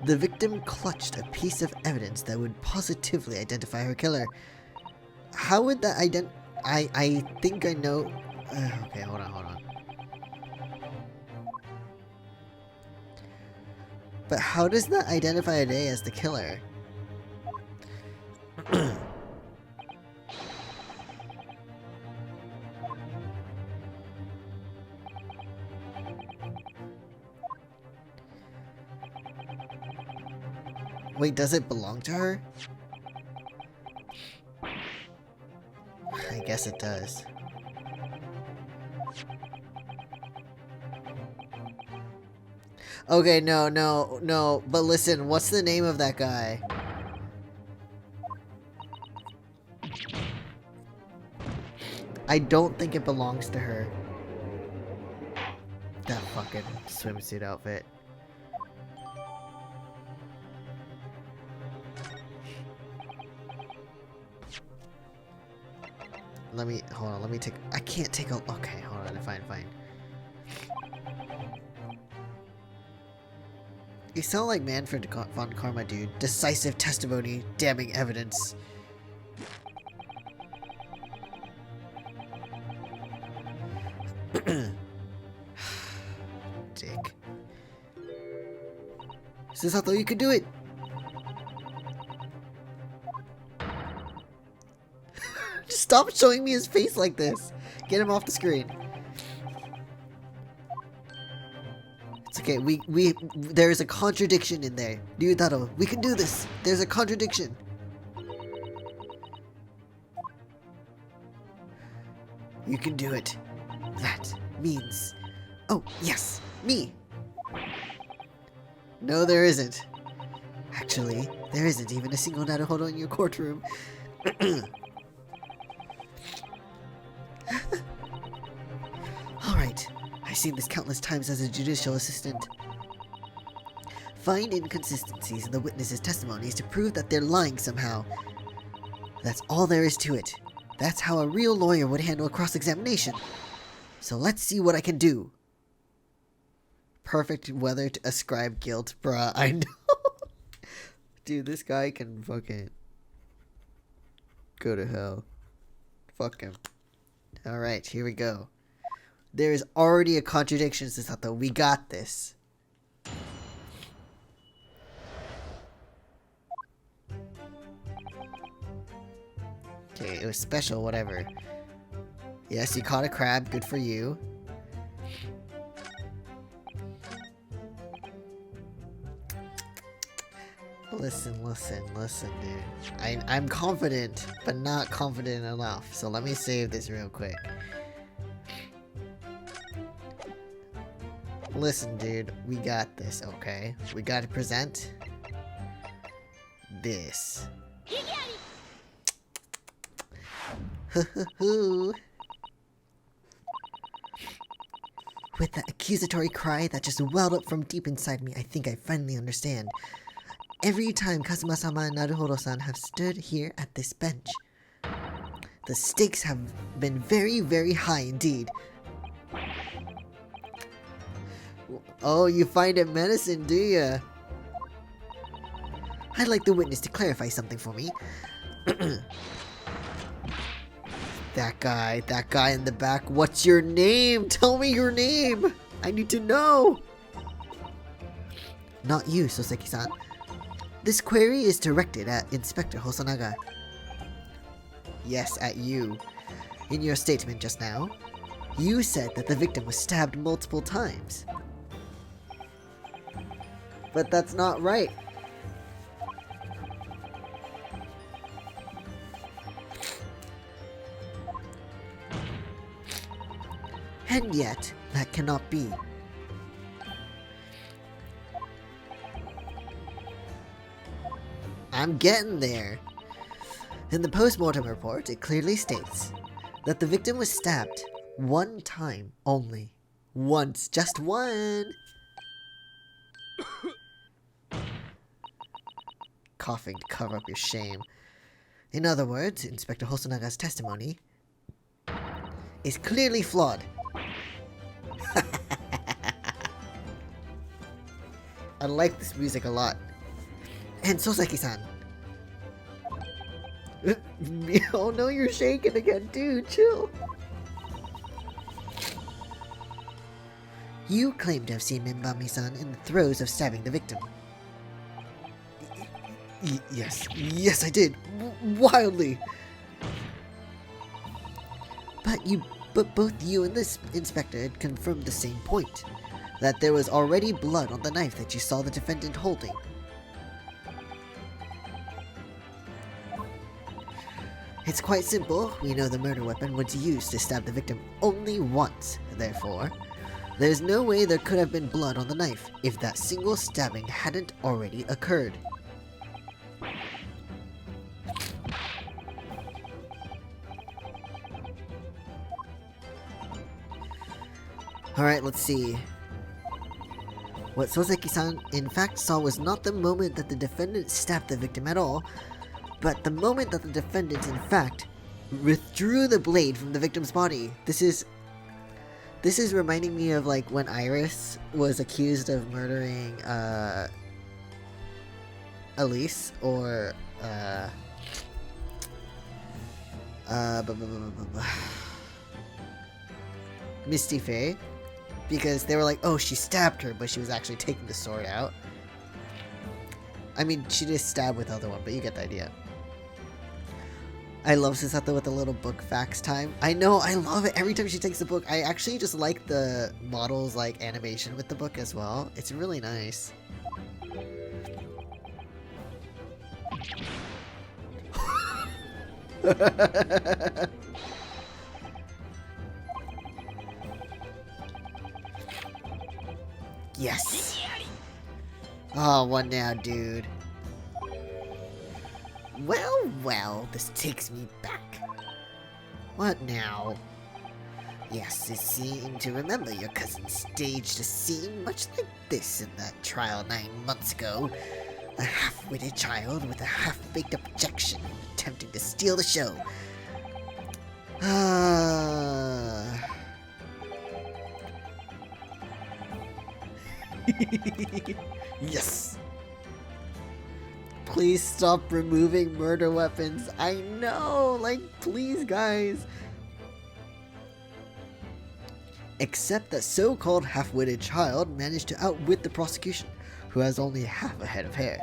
the victim clutched a piece of evidence that would positively identify her killer. How would that I think I know... okay, hold on. But how does that identify Ade as the killer? Wait, does it belong to her? I guess it does. Okay, no. But listen, what's the name of that guy? I don't think it belongs to her. That fucking swimsuit outfit. Hold on, let me take, I can't take a, okay, hold on, fine. You sound like Manfred von Karma, dude. Decisive testimony, damning evidence. Dick. Susato, you can do it! Just stop showing me his face like this. Get him off the screen. It's okay, there's a contradiction in there. Ryutaro, we can do this. There's a contradiction. You can do it. That means... Oh, yes, me. No, there isn't. Actually, there isn't even a single Naruhodo in your courtroom. Alright, I've seen this countless times as a judicial assistant. Find inconsistencies in the witnesses' testimonies to prove that they're lying somehow. That's all there is to it. That's how a real lawyer would handle a cross-examination. So let's see what I can do. Perfect weather to ascribe guilt, bruh. I know. Dude, this guy can fucking go to hell. Fuck him. Alright, here we go. There is already a contradiction, Susato. We got this. Okay, it was special, whatever. Yes, you caught a crab. Good for you. Listen, dude. I'm confident, but not confident enough. So let me save this real quick. Listen, dude. We got this, okay? We gotta present this. With that accusatory cry that just welled up from deep inside me, I think I finally understand. Every time Kazuma-sama and Naruhodo-san have stood here at this bench, the stakes have been very, very high indeed. Oh, you find it menacing, do ya? I'd like the witness to clarify something for me. That guy in the back, what's your name? Tell me your name! I need to know! Not you, Soseki-san. This query is directed at Inspector Hosonaga. Yes, at you. In your statement just now, you said that the victim was stabbed multiple times. But that's not right. And yet, that cannot be. I'm getting there. In the post-mortem report, it clearly states that the victim was stabbed one time only. Once. Just one. Coughing to cover up your shame. In other words, Inspector Hosanaga's testimony is clearly flawed. I like this music a lot. And Soseki-san. Oh no, you're shaking again, dude. Chill. You claim to have seen Minbami-san in the throes of stabbing the victim. Yes, I did. Wildly. But both you and this inspector had confirmed the same point. That there was already blood on the knife that you saw the defendant holding. It's quite simple. We know the murder weapon was used to stab the victim only once. Therefore, there's no way there could have been blood on the knife if that single stabbing hadn't already occurred. Alright, let's see. What Soseki-san in fact saw was not the moment that the defendant stabbed the victim at all, but the moment that the defendant in fact withdrew the blade from the victim's body. This is reminding me of like when Iris was accused of murdering Elise or Misty Faye, because they were like, oh, she stabbed her, but she was actually taking the sword out. I mean, she did stab with the other one, but you get the idea. I love Susato with the little book facts time. I know, I love it. Every time she takes the book, I actually just like the model's like animation with the book as well. It's really nice. Yes. Oh, what now, dude? Well, this takes me back. What now? Yes, you seem to remember your cousin staged a scene much like this in that trial 9 months ago. A half-witted child with a half-baked objection attempting to steal the show. Yes! Please stop removing murder weapons. I know! Like, please, guys. Except that so-called half-witted child managed to outwit the prosecution, who has only half a head of hair.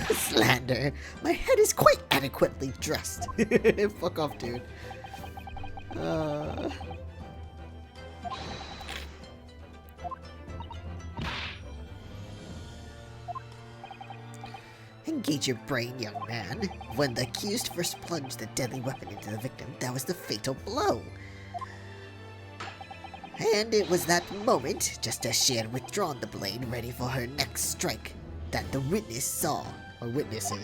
Slander! My head is quite adequately dressed. Fuck off, dude. Engage your brain, young man. When the accused first plunged the deadly weapon into the victim, that was the fatal blow. And it was that moment, just as she had withdrawn the blade ready for her next strike, that the witnesses,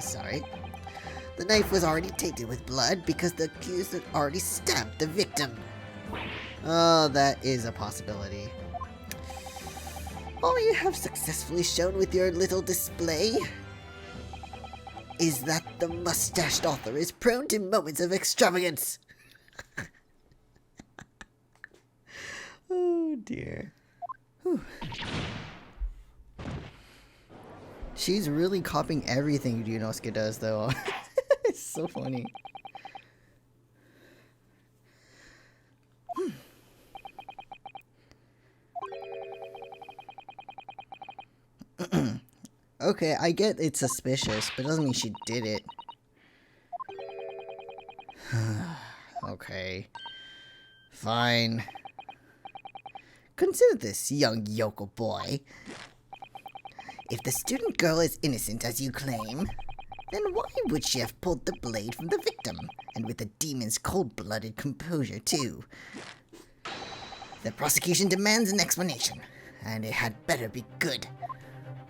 sorry. The knife was already tainted with blood because the accused had already stabbed the victim. Oh, that is a possibility. All you have successfully shown with your little display is that the mustached author is prone to moments of extravagance. Oh dear. Whew. She's really copying everything Yunosuke does, though. It's so funny. Okay, I get it's suspicious, but it doesn't mean she did it. Okay. Fine. Consider this, young Yoko boy. If the student girl is innocent as you claim, then why would she have pulled the blade from the victim? And with the demon's cold-blooded composure, too. The prosecution demands an explanation, and it had better be good.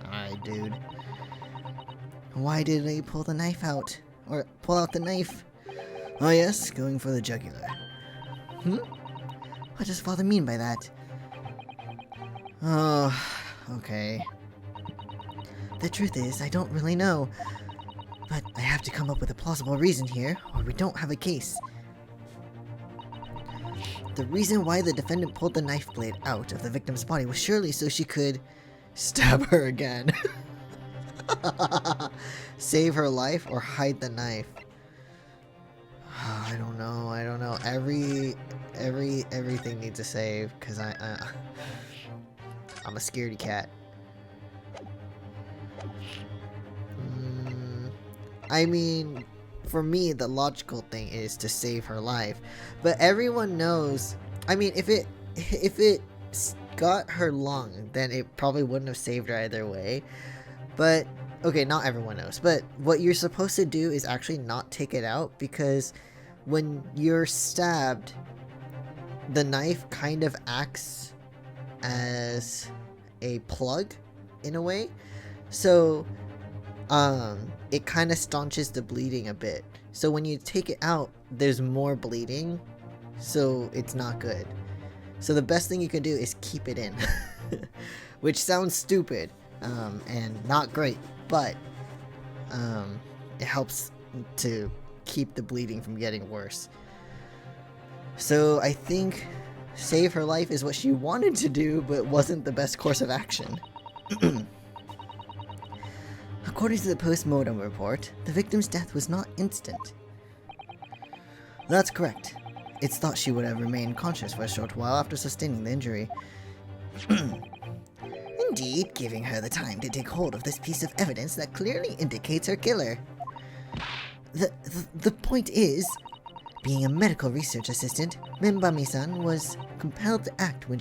Alright, dude. Why did they pull the knife out? Or pull out the knife? Oh yes, going for the jugular. What does father mean by that? Oh, okay. The truth is, I don't really know. But I have to come up with a plausible reason here, or we don't have a case. The reason why the defendant pulled the knife blade out of the victim's body was surely so she could stab her again. Save her life or hide the knife. I don't know. Everything needs a save because I'm a scaredy cat. I mean, for me, the logical thing is to save her life, but everyone knows. I mean, if it got her lung, then it probably wouldn't have saved her either way. But okay, not everyone knows. But what you're supposed to do is actually not take it out, because when you're stabbed, the knife kind of acts as a plug in a way. So it kind of staunches the bleeding a bit. So when you take it out, there's more bleeding, so it's not good. So the best thing you can do is keep it in. Which sounds stupid and not great, but it helps to keep the bleeding from getting worse. So I think save her life is what she wanted to do, but wasn't the best course of action. According to the post-mortem report, the victim's death was not instant. That's correct. It's thought she would have remained conscious for a short while after sustaining the injury. Indeed, giving her the time to take hold of this piece of evidence that clearly indicates her killer. The point is, being a medical research assistant, Minbami-san was compelled to act when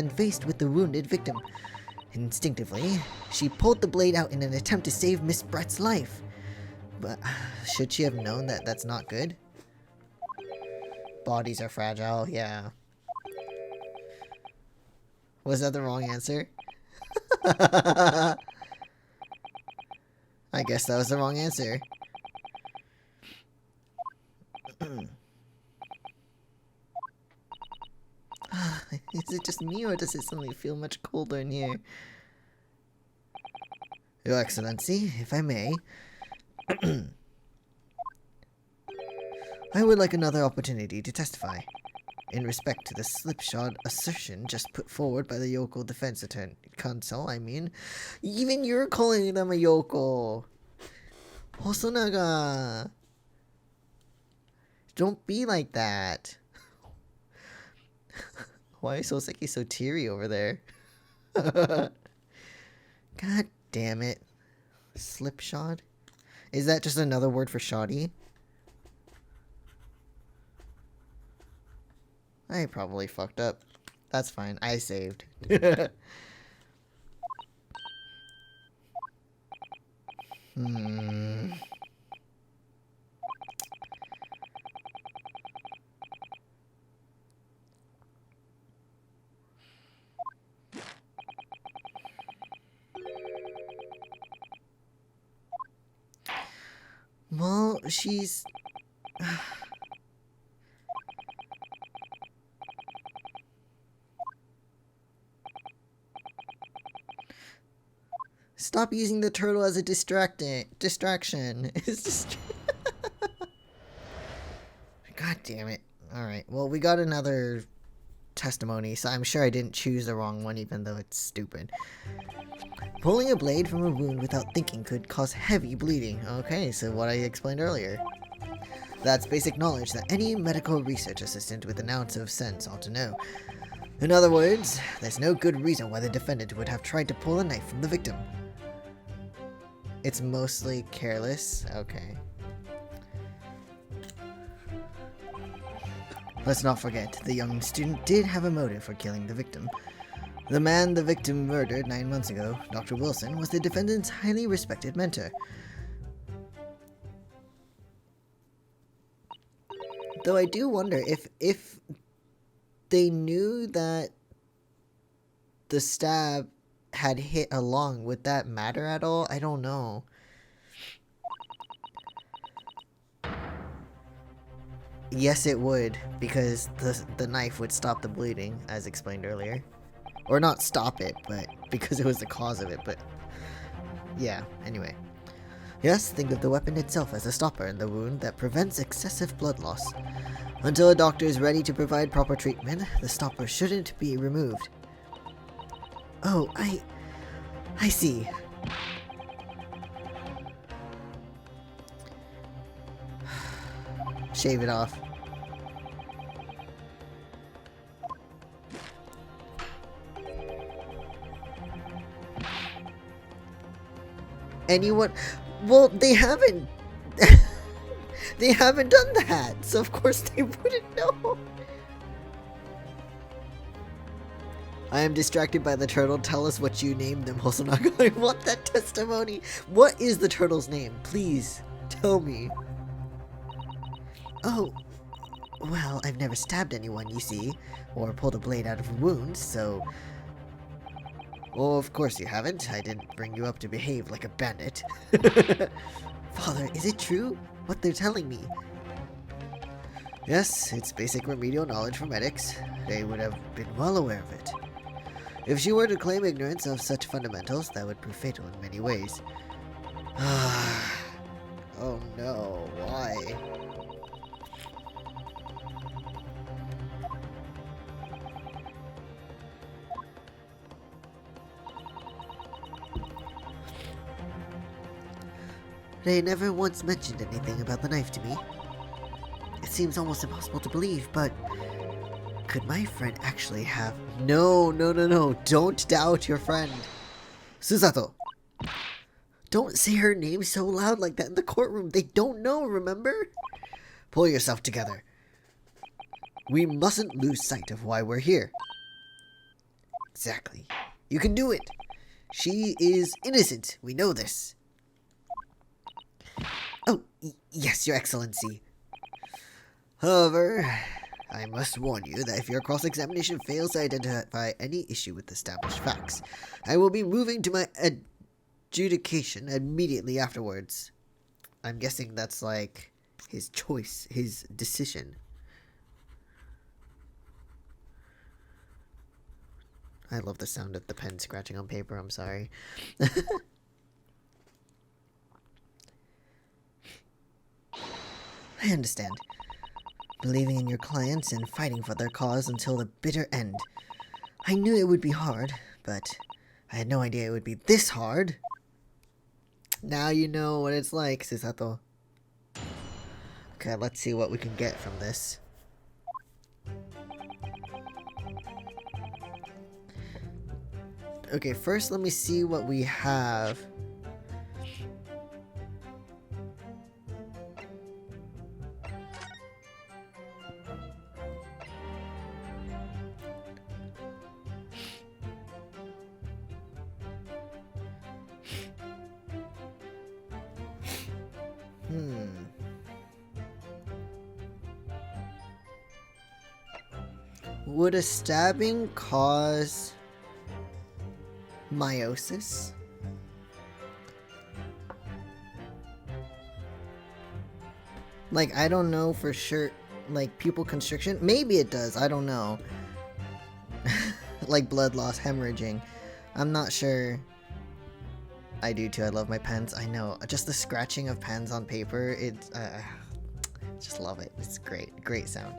faced with the wounded victim. Instinctively, she pulled the blade out in an attempt to save Miss Brett's life. But should she have known that that's not good? Bodies are fragile, yeah. Was that the wrong answer? I guess that was the wrong answer. Is it just me, or does it suddenly feel much colder in here? Your Excellency, if I may, I would like another opportunity to testify. In respect to the slipshod assertion just put forward by the Yoko Defense Counsel, I mean. Even you're calling them a Yoko. Hosonaga. Don't be like that. Why is Soseki so teary over there? God damn it. Slipshod? Is that just another word for shoddy? I probably fucked up. That's fine. I saved. Hmm. Well, she's... Stop using the turtle as a distraction. It's just... God damn it. Alright, well, we got another testimony, so I'm sure I didn't choose the wrong one, even though it's stupid. Pulling a blade from a wound without thinking could cause heavy bleeding. Okay, so what I explained earlier. That's basic knowledge that any medical research assistant with an ounce of sense ought to know. In other words, there's no good reason why the defendant would have tried to pull a knife from the victim. It's mostly careless. Okay. Let's not forget, the young student did have a motive for killing the victim. The man the victim murdered 9 months ago, Dr. Wilson, was the defendant's highly respected mentor. Though I do wonder if they knew that the stab had hit along, would that matter at all? I don't know. Yes, it would, because the knife would stop the bleeding, as explained earlier. Or not stop it, but because it was the cause of it, but yeah, anyway. Yes, think of the weapon itself as a stopper in the wound that prevents excessive blood loss. Until a doctor is ready to provide proper treatment, the stopper shouldn't be removed. Oh, I see. Shave it off. Anyone? Well, they haven't. They haven't done that, so of course they wouldn't know. I am distracted by the turtle. Tell us what you named them. Also not going to want that testimony. What is the turtle's name? Please tell me. Oh, well, I've never stabbed anyone, you see, or pulled a blade out of a wound, so... Well, of course you haven't. I didn't bring you up to behave like a bandit. Father, is it true? What they're telling me? Yes, it's basic remedial knowledge for medics. They would have been well aware of it. If she were to claim ignorance of such fundamentals, that would prove fatal in many ways. Oh no, why? They never once mentioned anything about the knife to me. It seems almost impossible to believe, but could my friend actually have... No, don't doubt your friend. Susato, don't say her name so loud like that in the courtroom. They don't know, remember? Pull yourself together. We mustn't lose sight of why we're here. Exactly. You can do it. She is innocent. We know this. Oh, yes, Your Excellency. However, I must warn you that if your cross-examination fails to identify any issue with established facts, I will be moving to my adjudication immediately afterwards. I'm guessing that's like his choice, his decision. I love the sound of the pen scratching on paper, I'm sorry. I understand. Believing in your clients and fighting for their cause until the bitter end. I knew it would be hard, but I had no idea it would be this hard. Now you know what it's like, Susato. Okay, let's see what we can get from this. Okay, first let me see what we have. Would a stabbing cause meiosis? Like, I don't know for sure. Like, pupil constriction? Maybe it does. I don't know. Like blood loss, hemorrhaging. I'm not sure. I do too. I love my pens. I know. Just the scratching of pens on paper. It's just love it. It's great. Great sound.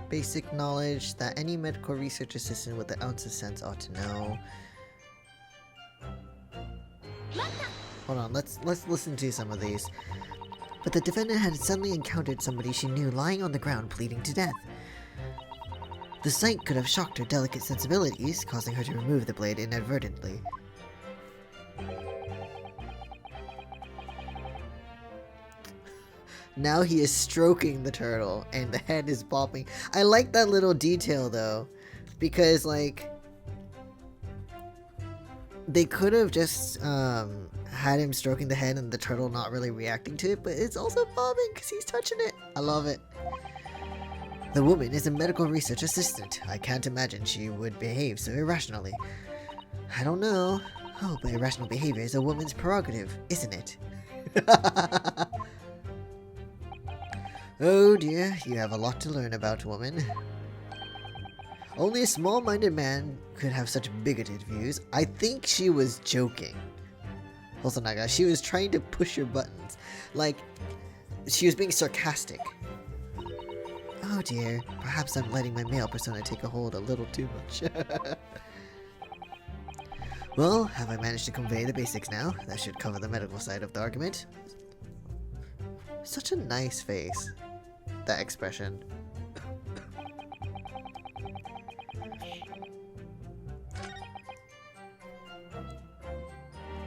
Basic knowledge that any medical research assistant with an ounce of sense ought to know. Hold on, let's listen to some of these. But the defendant had suddenly encountered somebody she knew lying on the ground bleeding to death. The sight could have shocked her delicate sensibilities, causing her to remove the blade inadvertently. Now he is stroking the turtle, and the head is bobbing. I like that little detail, though, because, like, they could have just had him stroking the head and the turtle not really reacting to it, but it's also bobbing because he's touching it. I love it. The woman is a medical research assistant. I can't imagine she would behave so irrationally. I don't know. Oh, but irrational behavior is a woman's prerogative, isn't it? Oh dear, you have a lot to learn about, woman. Only a small-minded man could have such bigoted views. I think she was joking. Hosonaga, she was trying to push your buttons. Like, she was being sarcastic. Oh dear, perhaps I'm letting my male persona take a hold a little too much. Well, have I managed to convey the basics now? That should cover the medical side of the argument. Such a nice face. That expression.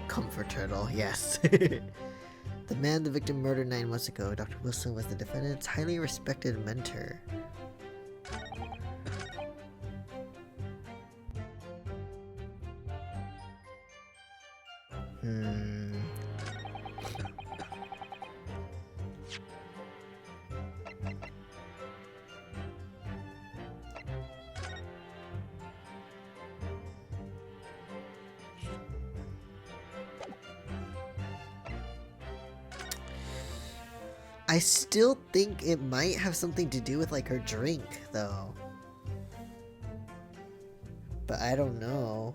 Comfort turtle, yes. The man the victim murdered 9 months ago, Dr. Wilson, was the defendant's highly respected mentor. I still think it might have something to do with, like, her drink, though. But I don't know.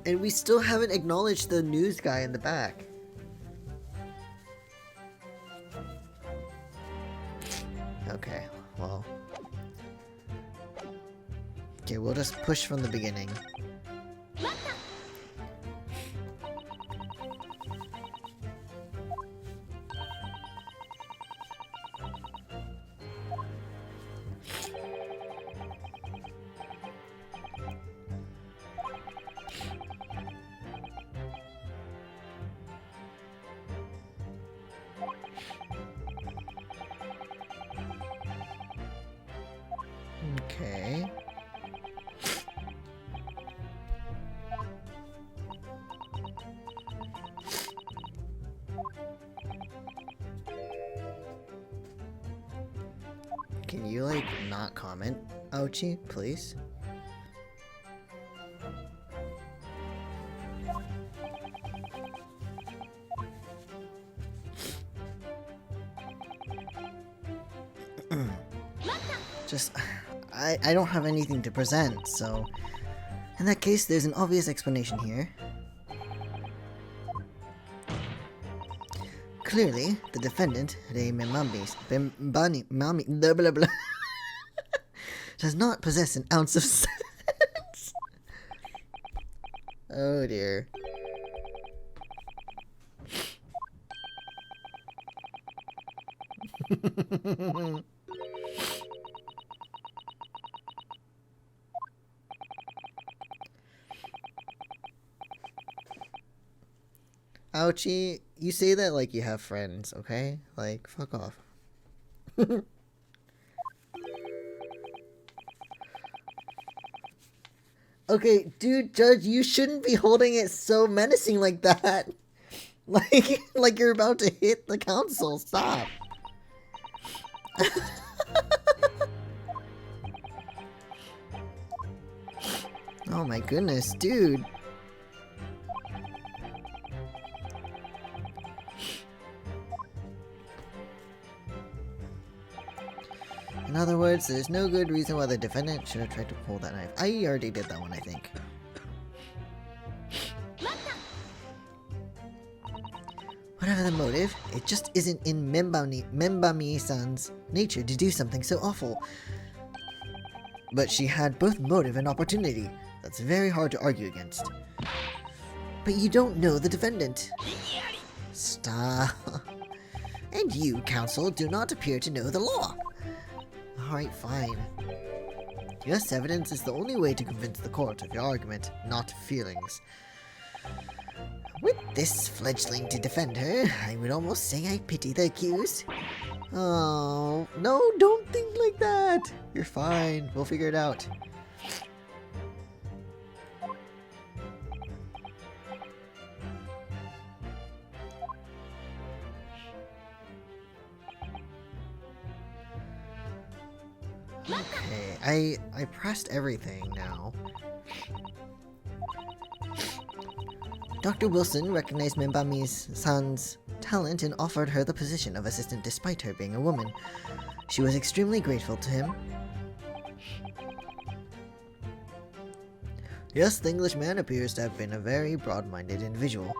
And we still haven't acknowledged the news guy in the back. Okay, well. Okay, we'll just push from the beginning. Okay. Can you, like, not comment, Ouchie, please? Just, I don't have anything to present, so in that case, there's an obvious explanation here. Clearly, the defendant, blah blah blah, does not possess an ounce of sense. Oh dear. Ouchie, you say that like you have friends, okay? Like, fuck off. Okay, dude, Judge, you shouldn't be holding it so menacing like that. Like you're about to hit the council. Stop. Oh my goodness, dude. In other words, there's no good reason why the defendant should have tried to pull that knife. I already did that one, I think. Whatever the motive, it just isn't in Membami-san's nature to do something so awful. But she had both motive and opportunity. That's very hard to argue against. But you don't know the defendant. Stop. And you, counsel, do not appear to know the law. Alright, fine. Yes, evidence is the only way to convince the court of your argument, not feelings. With this fledgling to defend her, I would almost say I pity the accused. Oh, no, don't think like that. You're fine. We'll figure it out. Okay, I pressed everything now. Dr. Wilson recognized Membami's-san's talent and offered her the position of assistant despite her being a woman. She was extremely grateful to him. Yes, the Englishman appears to have been a very broad-minded individual.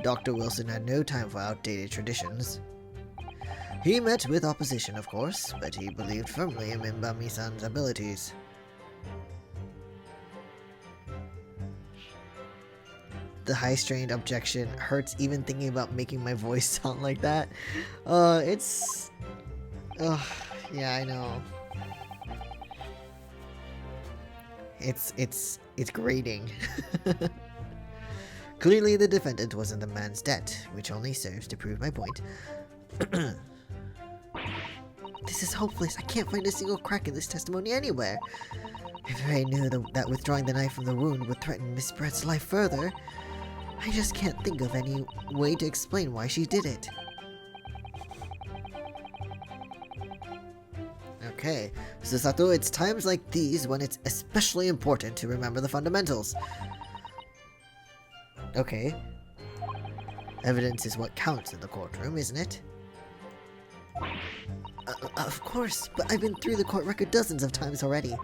Dr. Wilson had no time for outdated traditions. He met with opposition, of course, but he believed firmly in Membami-san's abilities. The high-strained objection hurts even thinking about making my voice sound like that. It's... yeah, I know. It's grating. Clearly the defendant was in the man's debt, which only serves to prove my point. This is hopeless. I can't find a single crack in this testimony anywhere. If I knew that withdrawing the knife from the wound would threaten Miss Brett's life further, I just can't think of any way to explain why she did it. Okay, Susato, it's times like these when it's especially important to remember the fundamentals. Okay. Evidence is what counts in the courtroom, isn't it? Of course, but I've been through the court record dozens of times already.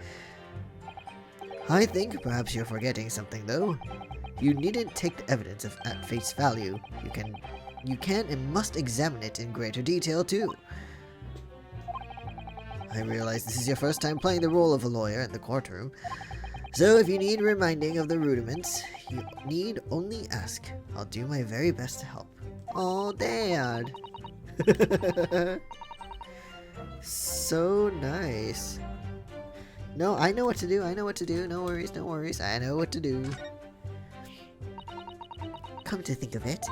I think perhaps you're forgetting something, though. You needn't take the evidence at face value. You can and must examine it in greater detail, too. I realize this is your first time playing the role of a lawyer in the courtroom, so if you need reminding of the rudiments, you need only ask. I'll do my very best to help. Oh, Dad! So nice. No, I know what to do. I know what to do. No worries, no worries. I know what to do. Come to think of it,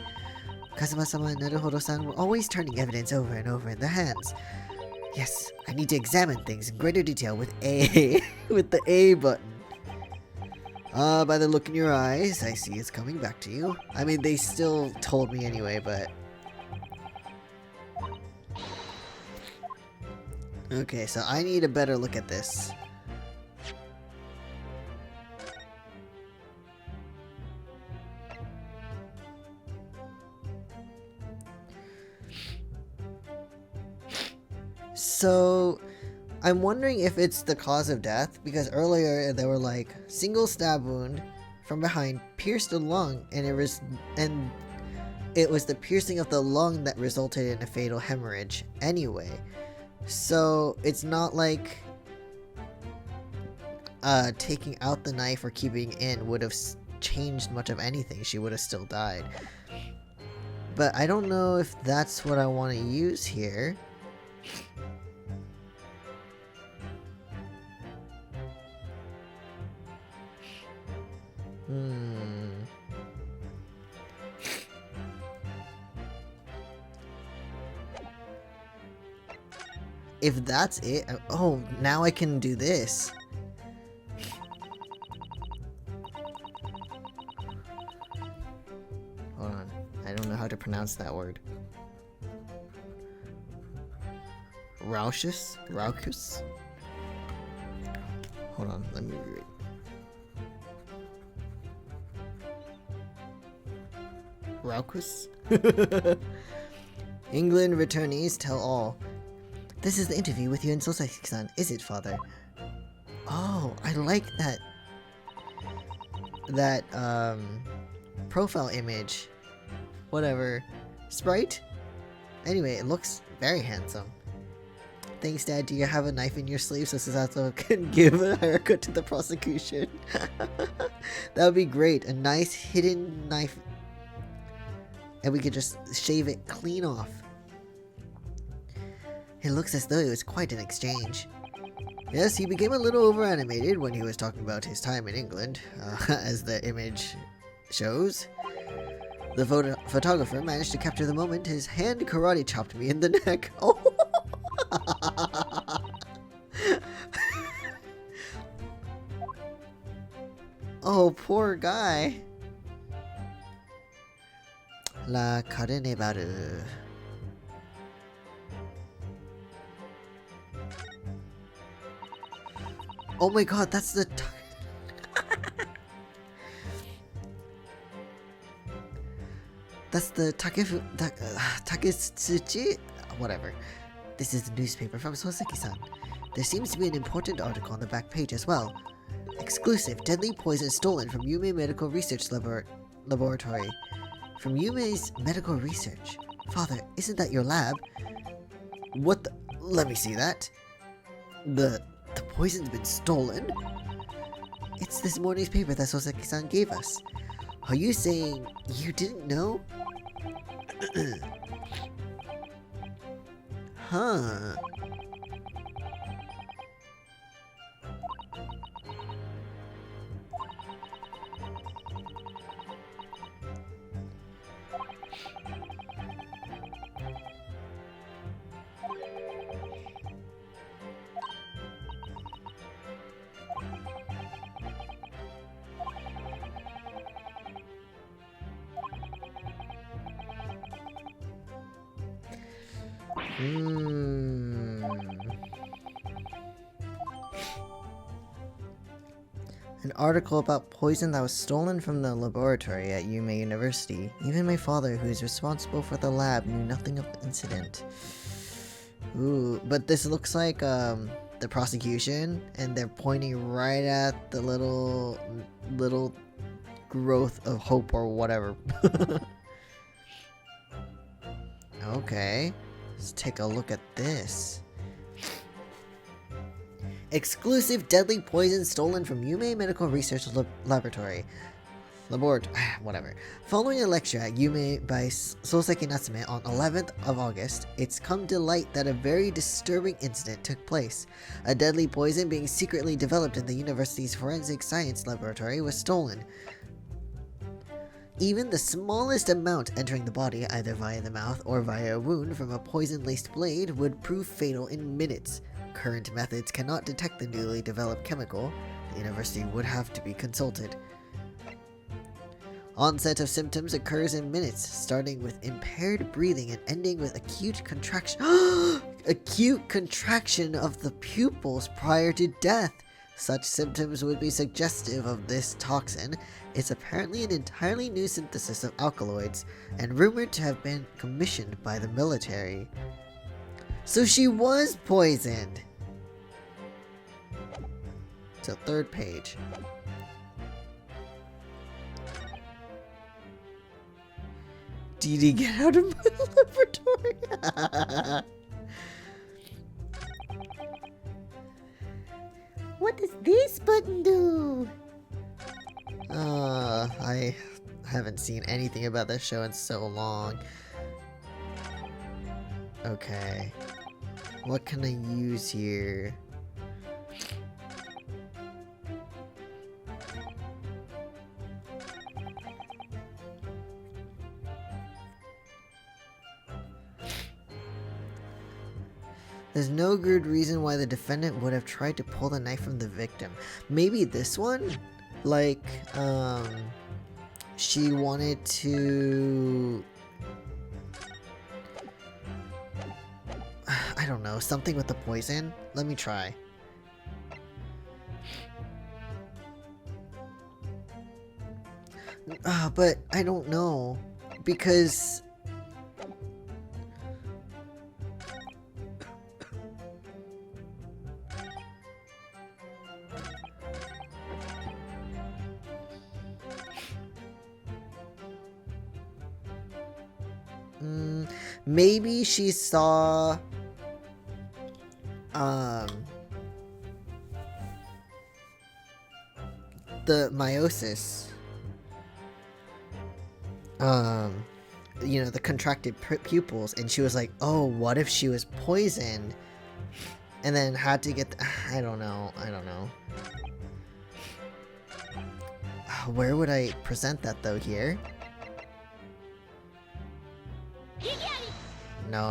Kazuma-sama and Naruhodo-san were always turning evidence over and over in their hands. Yes, I need to examine things in greater detail with with the A button. By the look in your eyes, I see it's coming back to you. I mean, they still told me anyway, but... Okay, so I need a better look at this. So, I'm wondering if it's the cause of death, because earlier they were like, single stab wound from behind pierced the lung, and it was the piercing of the lung that resulted in a fatal hemorrhage anyway. So, it's not like taking out the knife or keeping it in would have changed much of anything. She would have still died. But I don't know if that's what I want to use here. if that's it... Oh, now I can do this. Hold on. I don't know how to pronounce that word. Raucus? Raucus? Hold on, let me read. Raucus? England returnees tell all. This is the interview with you and Soseki-san, is it, father? Oh, I like that profile image. Whatever. Sprite? Anyway, it looks very handsome. Thanks, Dad. Do you have a knife in your sleeve so Susato can give a haircut to the prosecution? That would be great. A nice hidden knife. And we could just shave it clean off. It looks as though it was quite an exchange. Yes, he became a little over-animated when he was talking about his time in England, as the image shows. The photographer managed to capture the moment his hand karate chopped me in the neck. Oh! Oh, poor guy. La carne baru. Oh my god, that's the... That's the Taketsuchi? Whatever. This is the newspaper from Soseki-san. There seems to be an important article on the back page as well. Exclusive, deadly poison stolen from Yume Medical Research Laboratory. From Yume's medical research. Father, isn't that your lab? What the... Let me see that. The poison's been stolen? It's this morning's paper that Soseki-san gave us. Are you saying you didn't know? Huh. An article about poison that was stolen from the laboratory at Yume University. Even my father, who is responsible for the lab, knew nothing of the incident. Ooh, but this looks like the prosecution, and they're pointing right at the little growth of hope or whatever. Okay, let's take a look at this. Exclusive deadly poison stolen from Yume Medical Research Laboratory. Whatever. Following a lecture at Yume by Soseki Natsume on 11th of August, it's come to light that a very disturbing incident took place. A deadly poison being secretly developed in the university's forensic science laboratory was stolen. Even the smallest amount entering the body, either via the mouth or via a wound from a poison-laced blade, would prove fatal in minutes. Current methods cannot detect the newly developed chemical. The university would have to be consulted. Onset of symptoms occurs in minutes, starting with impaired breathing and ending with acute contraction. Acute contraction of the pupils prior to death. Such symptoms would be suggestive of this toxin. It's apparently an entirely new synthesis of alkaloids and rumored to have been commissioned by the military. So she was poisoned! So third page. Did he get out of my laboratory? What does this button do? I haven't seen anything about this show in so long. Okay. What can I use here? There's no good reason why the defendant would have tried to pull the knife from the victim. Maybe this one? Like, she wanted to... I don't know, something with the poison? Let me try. But I don't know. Because... maybe she saw... the meiosis. You know, the contracted pupils, and she was like, oh, what if she was poisoned? And then had to get... I don't know. Where would I present that, though? Here? No.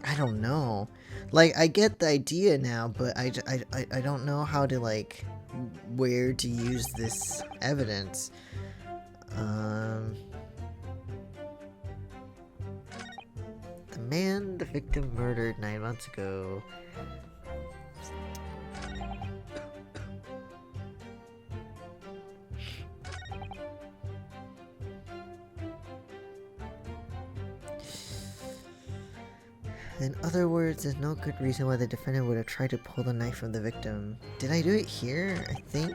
I don't know. Like, I get the idea now, but I don't know how to, like, where to use this evidence. The man the victim murdered 9 months ago. In other words, there's no good reason why the defendant would have tried to pull the knife from the victim. Did I do it here? I think.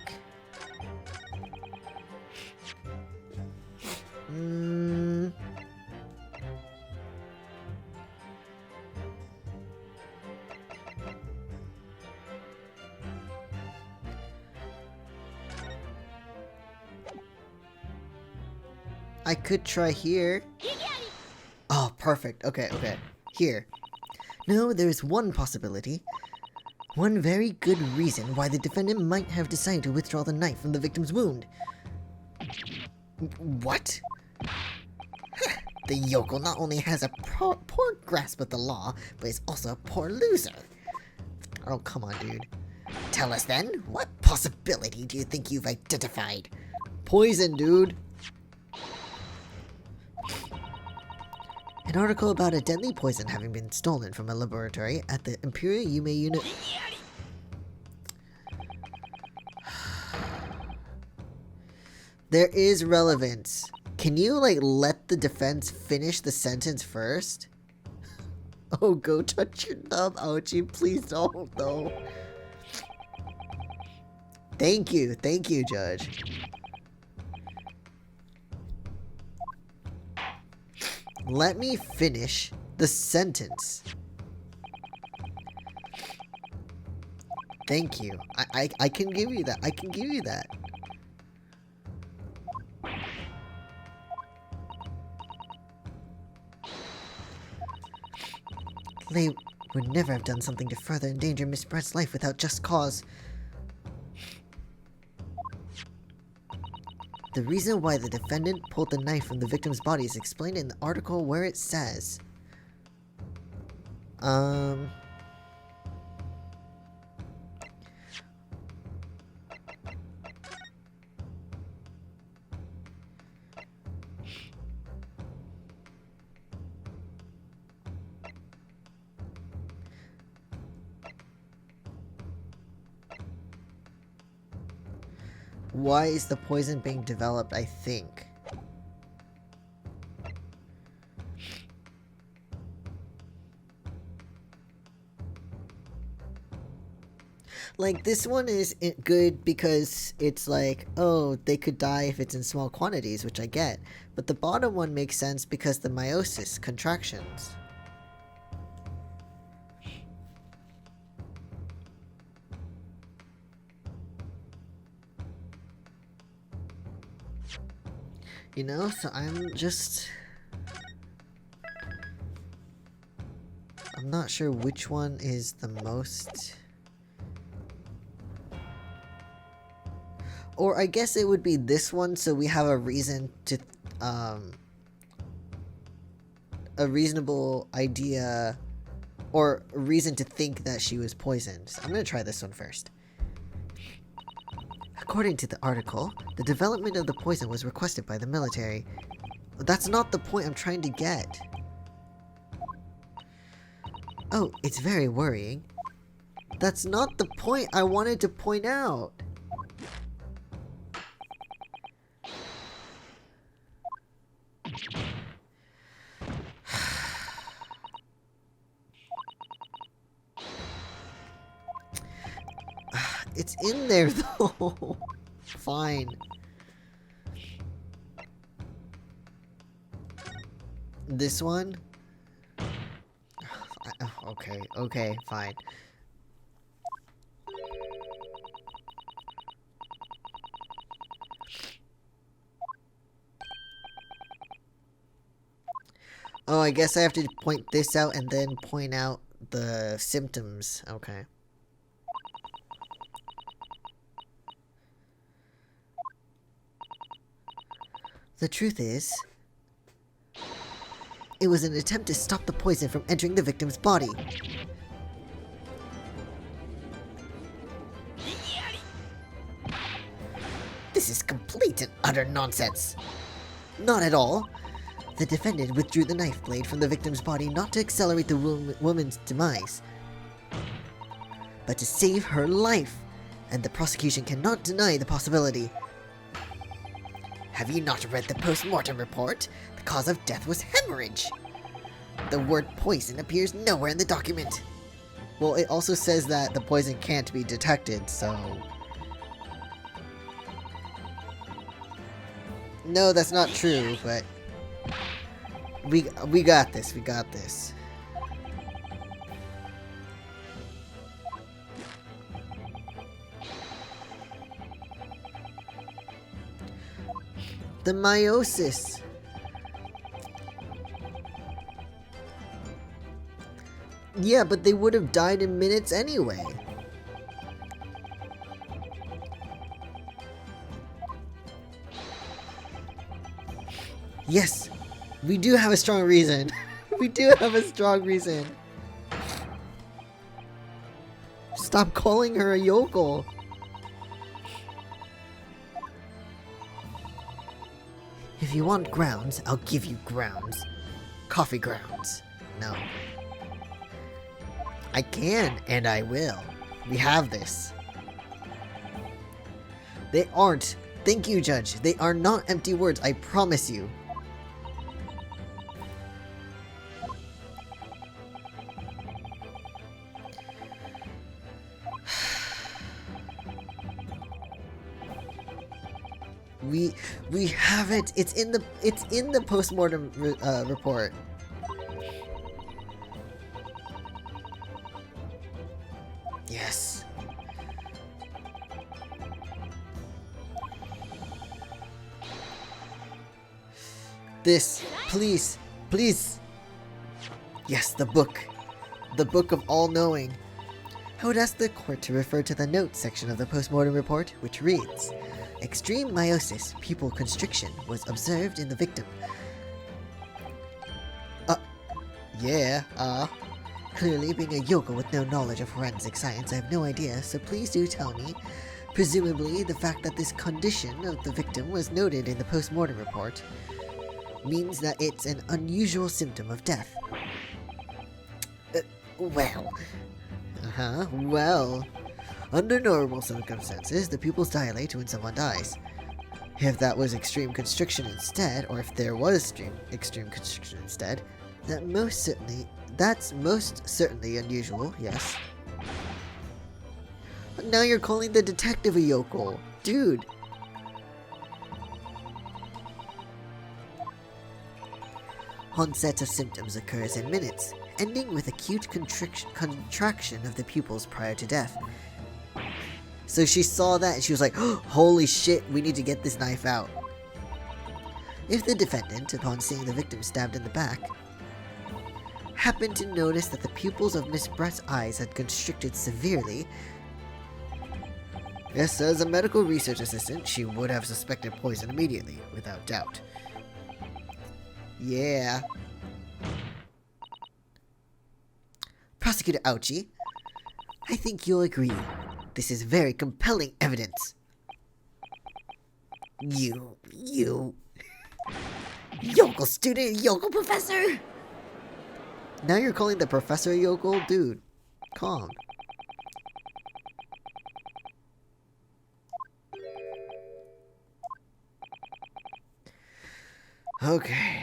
I could try here. Oh, perfect. Okay. Here. No, there is one possibility. One very good reason why the defendant might have decided to withdraw the knife from the victim's wound. What? The yokel not only has a poor grasp of the law, but is also a poor loser. Oh, come on, dude. Tell us then, what possibility do you think you've identified? Poison, dude. An article about a deadly poison having been stolen from a laboratory at the Imperial Yume unit. There is relevance. Can you, like, let the defense finish the sentence first? Oh, go touch your thumb, ouchie. Please don't, though. Thank you, Judge. Let me finish the sentence. Thank you. I can give you that. I can give you that. They would never have done something to further endanger Miss Brett's life without just cause. The reason why the defendant pulled the knife from the victim's body is explained in the article where it says, why is the poison being developed, I think. Like, this one is good because it's like, oh, they could die if it's in small quantities, which I get. But the bottom one makes sense because the meiosis, contractions. You know, so I'm not sure which one is the most... Or I guess it would be this one, so we have a reason to, a reasonable idea, or a reason to think that she was poisoned. So I'm gonna try this one first. According to the article, the development of the poison was requested by the military. That's not the point I'm trying to get. Oh, it's very worrying. That's not the point I wanted to point out. It's in there though. Fine. This one? Okay, fine. Oh, I guess I have to point this out and then point out the symptoms. Okay. The truth is, it was an attempt to stop the poison from entering the victim's body. This is complete and utter nonsense. Not at all. The defendant withdrew the knife blade from the victim's body not to accelerate the woman's demise, but to save her life, and the prosecution cannot deny the possibility. Have you not read the post-mortem report? The cause of death was hemorrhage. The word poison appears nowhere in the document. Well, it also says that the poison can't be detected, so... No, that's not true, but... We got this, we got this. The meiosis. Yeah, but they would have died in minutes anyway. Yes, we do have a strong reason. We do have a strong reason. Stop calling her a yokel. If you want grounds, I'll give you grounds. Coffee grounds. No. I can, and I will. We have this. They aren't. Thank you, Judge. They are not empty words, I promise you. We have it. It's in the post-mortem report. Yes. This, please, please. Yes, the book. The book of all knowing. I would ask the court to refer to the notes section of the post-mortem report, which reads: extreme meiosis, pupil constriction, was observed in the victim. Clearly, being a yokel with no knowledge of forensic science, I have no idea, so please do tell me. Presumably, the fact that this condition of the victim was noted in the post-mortem report means that it's an unusual symptom of death. Well. Under normal circumstances, the pupils dilate when someone dies. If that was extreme constriction instead, or if there was extreme constriction instead, that's most certainly unusual, yes. But now you're calling the detective a yokel. Dude. Onset of symptoms occurs in minutes, ending with acute contraction of the pupils prior to death. So she saw that and she was like, oh, holy shit, we need to get this knife out. If the defendant, upon seeing the victim stabbed in the back, happened to notice that the pupils of Miss Brett's eyes had constricted severely, Yes, as a medical research assistant, she would have suspected poison immediately, without doubt. Yeah. Prosecutor Ouchie, I think you'll agree. This is very compelling evidence. You. Yokel student, yokel professor! Now you're calling the professor a yokel? Dude, calm. Okay.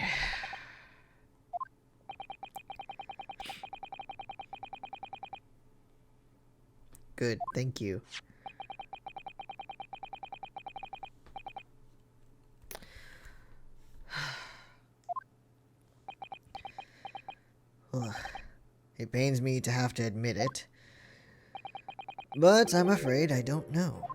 Good, thank you. It pains me to have to admit it, but I'm afraid I don't know.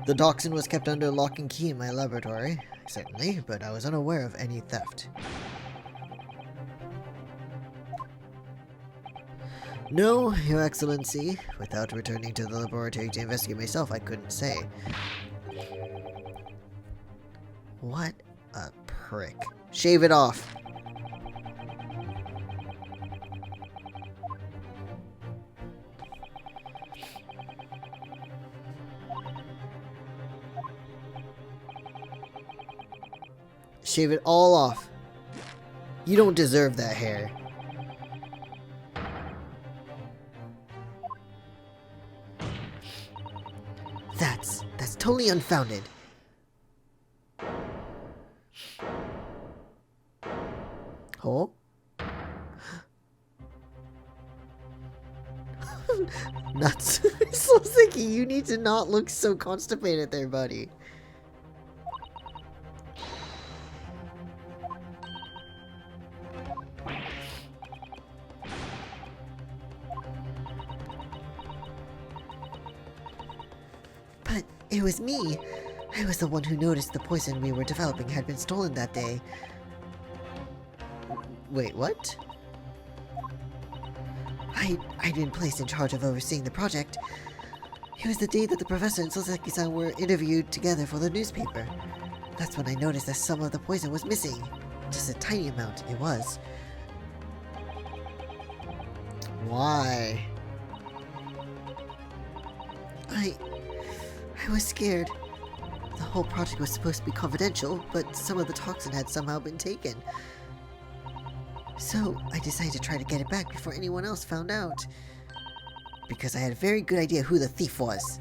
The toxin was kept under lock and key in my laboratory, certainly, but I was unaware of any theft. No, Your Excellency. Without returning to the laboratory to investigate myself, I couldn't say. What a prick. Shave it off. Shave it all off. You don't deserve that hair. That's totally unfounded. Oh? Nuts. Sloseki, you need to not look so constipated there, buddy. But it was me. I was the one who noticed the poison we were developing had been stolen that day. Wait, what? I'd been placed in charge of overseeing the project. It was the day that the professor and Soseki-san were interviewed together for the newspaper. That's when I noticed that some of the poison was missing. Just a tiny amount, it was. Why? I was scared. The whole project was supposed to be confidential, but some of the toxin had somehow been taken. So, I decided to try to get it back before anyone else found out. Because I had a very good idea who the thief was.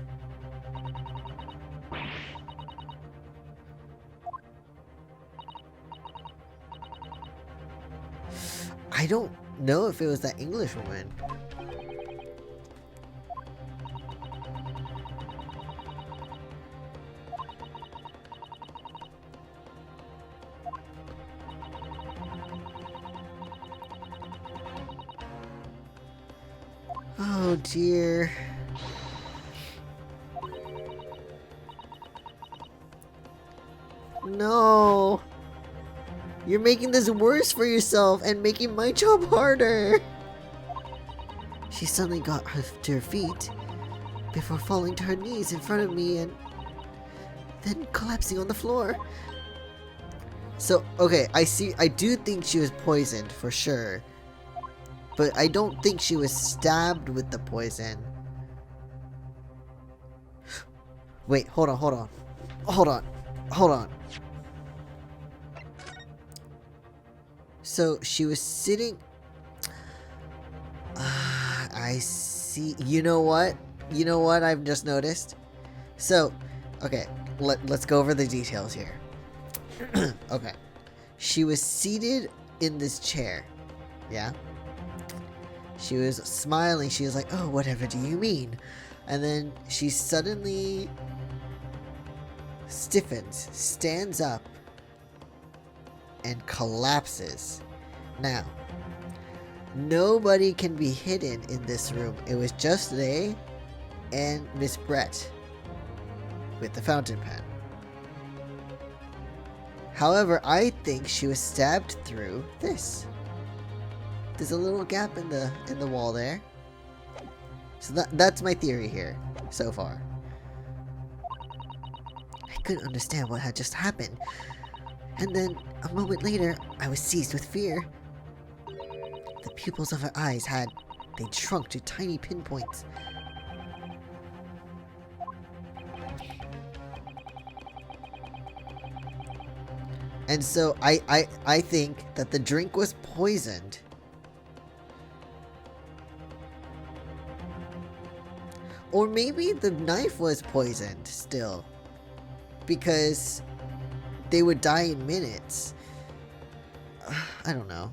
I don't know if it was that English woman. Oh dear. No. You're making this worse for yourself and making my job harder. She suddenly got to her feet before falling to her knees in front of me and then collapsing on the floor. So, okay, I do think she was poisoned for sure. But I don't think she was stabbed with the poison. Wait, hold on. So she was sitting... I see. You know what I've just noticed? So, okay, let's go over the details here. Okay. She was seated in this chair. Yeah? She was smiling. She was like, oh, whatever do you mean? And then she suddenly stiffens, stands up, and collapses. Now, nobody can be hidden in this room. It was just they and Miss Brett with the fountain pen. However, I think she was stabbed through this. There's a little gap in the wall there. So that's my theory here, so far. I couldn't understand what had just happened. And then, a moment later, I was seized with fear. The pupils of her eyes they'd shrunk to tiny pinpoints. And so I think that the drink was poisoned. Or maybe the knife was poisoned still. Because they would die in minutes. I don't know.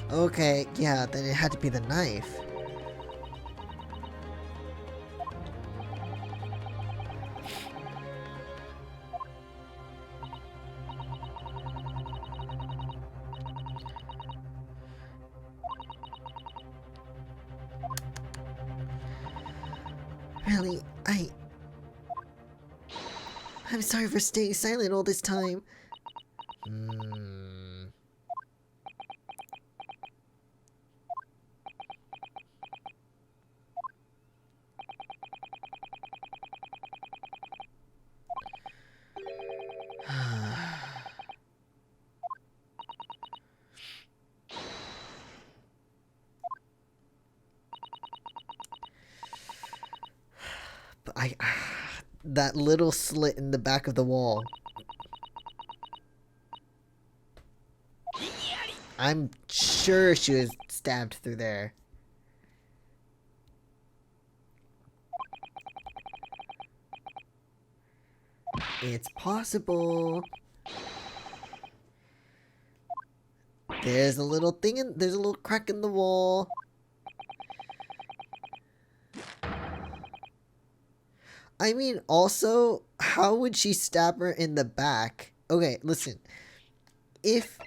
Okay, yeah, then it had to be the knife. Really, I'm sorry for staying silent all this time. But that little slit in the back of the wall. I'm sure she was stabbed through there. It's possible. There's a little there's a little crack in the wall. I mean, also, how would she stab her in the back? Okay, listen. If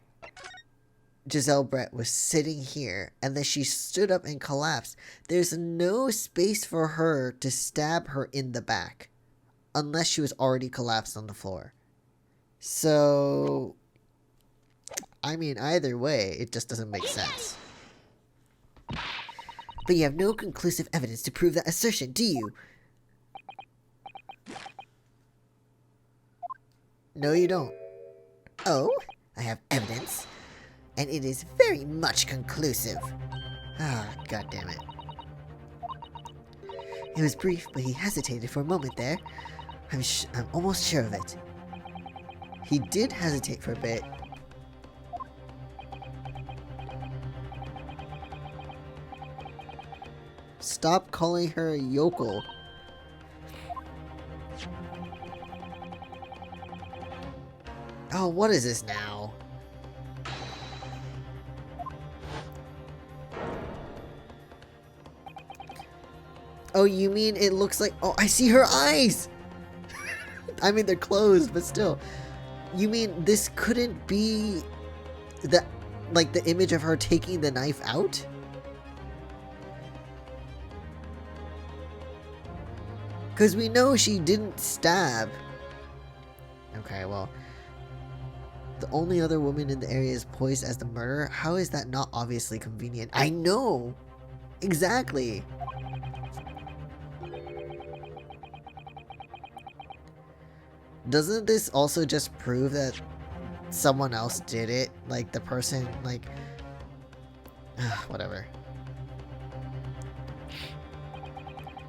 Giselle Brett was sitting here and then she stood up and collapsed, there's no space for her to stab her in the back. Unless she was already collapsed on the floor. So, I mean, either way, it just doesn't make sense. But you have no conclusive evidence to prove that assertion, do you? No, you don't. Oh, I have evidence. And it is very much conclusive. Ah, god damn it. It was brief, but he hesitated for a moment there. I'm almost sure of it. He did hesitate for a bit. Stop calling her a yokel. Oh, what is this now? Oh, you mean it looks like... Oh, I see her eyes! I mean, they're closed, but still. You mean this couldn't be... like, the image of her taking the knife out? Because we know she didn't stab. Okay, well... The only other woman in the area is poised as the murderer? How is that not obviously convenient? I know! Exactly! Doesn't this also just prove that someone else did it? Like, the person, like... whatever.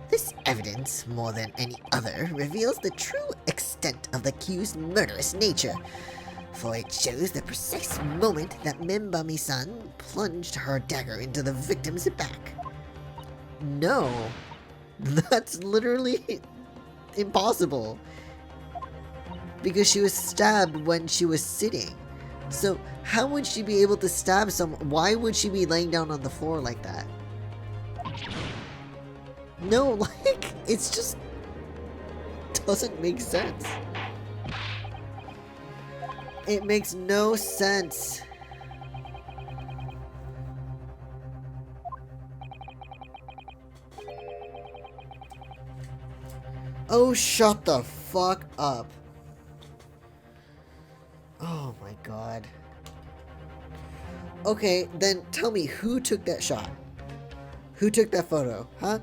This evidence, more than any other, reveals the true extent of the accused's murderous nature. For it shows the precise moment that Membami-san plunged her dagger into the victim's back. No. That's literally impossible. Because she was stabbed when she was sitting. So, how would she be able to stab someone? Why would she be laying down on the floor like that? No, like, it's just... doesn't make sense. It makes no sense. Oh, shut the fuck up. Oh my god. Okay, then tell me who took that shot? Who took that photo, huh?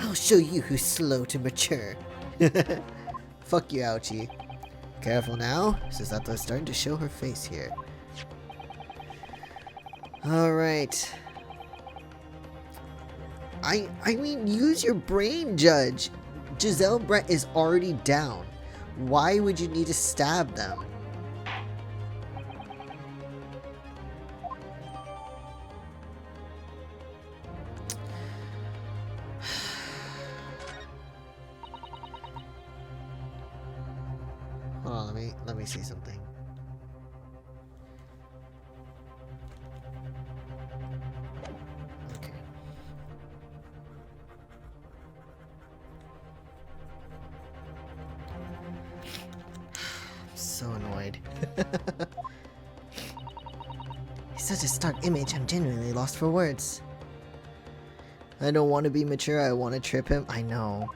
I'll show you who's slow to mature. Fuck you, Ouchie. Careful now, Susato's starting to show her face here. Alright. I mean, use your brain, Judge. Giselle Brett is already down. Why would you need to stab them? Hold on, let me see something. Okay. I'm so annoyed. He's such a stark image, I'm genuinely lost for words. I don't want to be mature, I want to trip him. I know.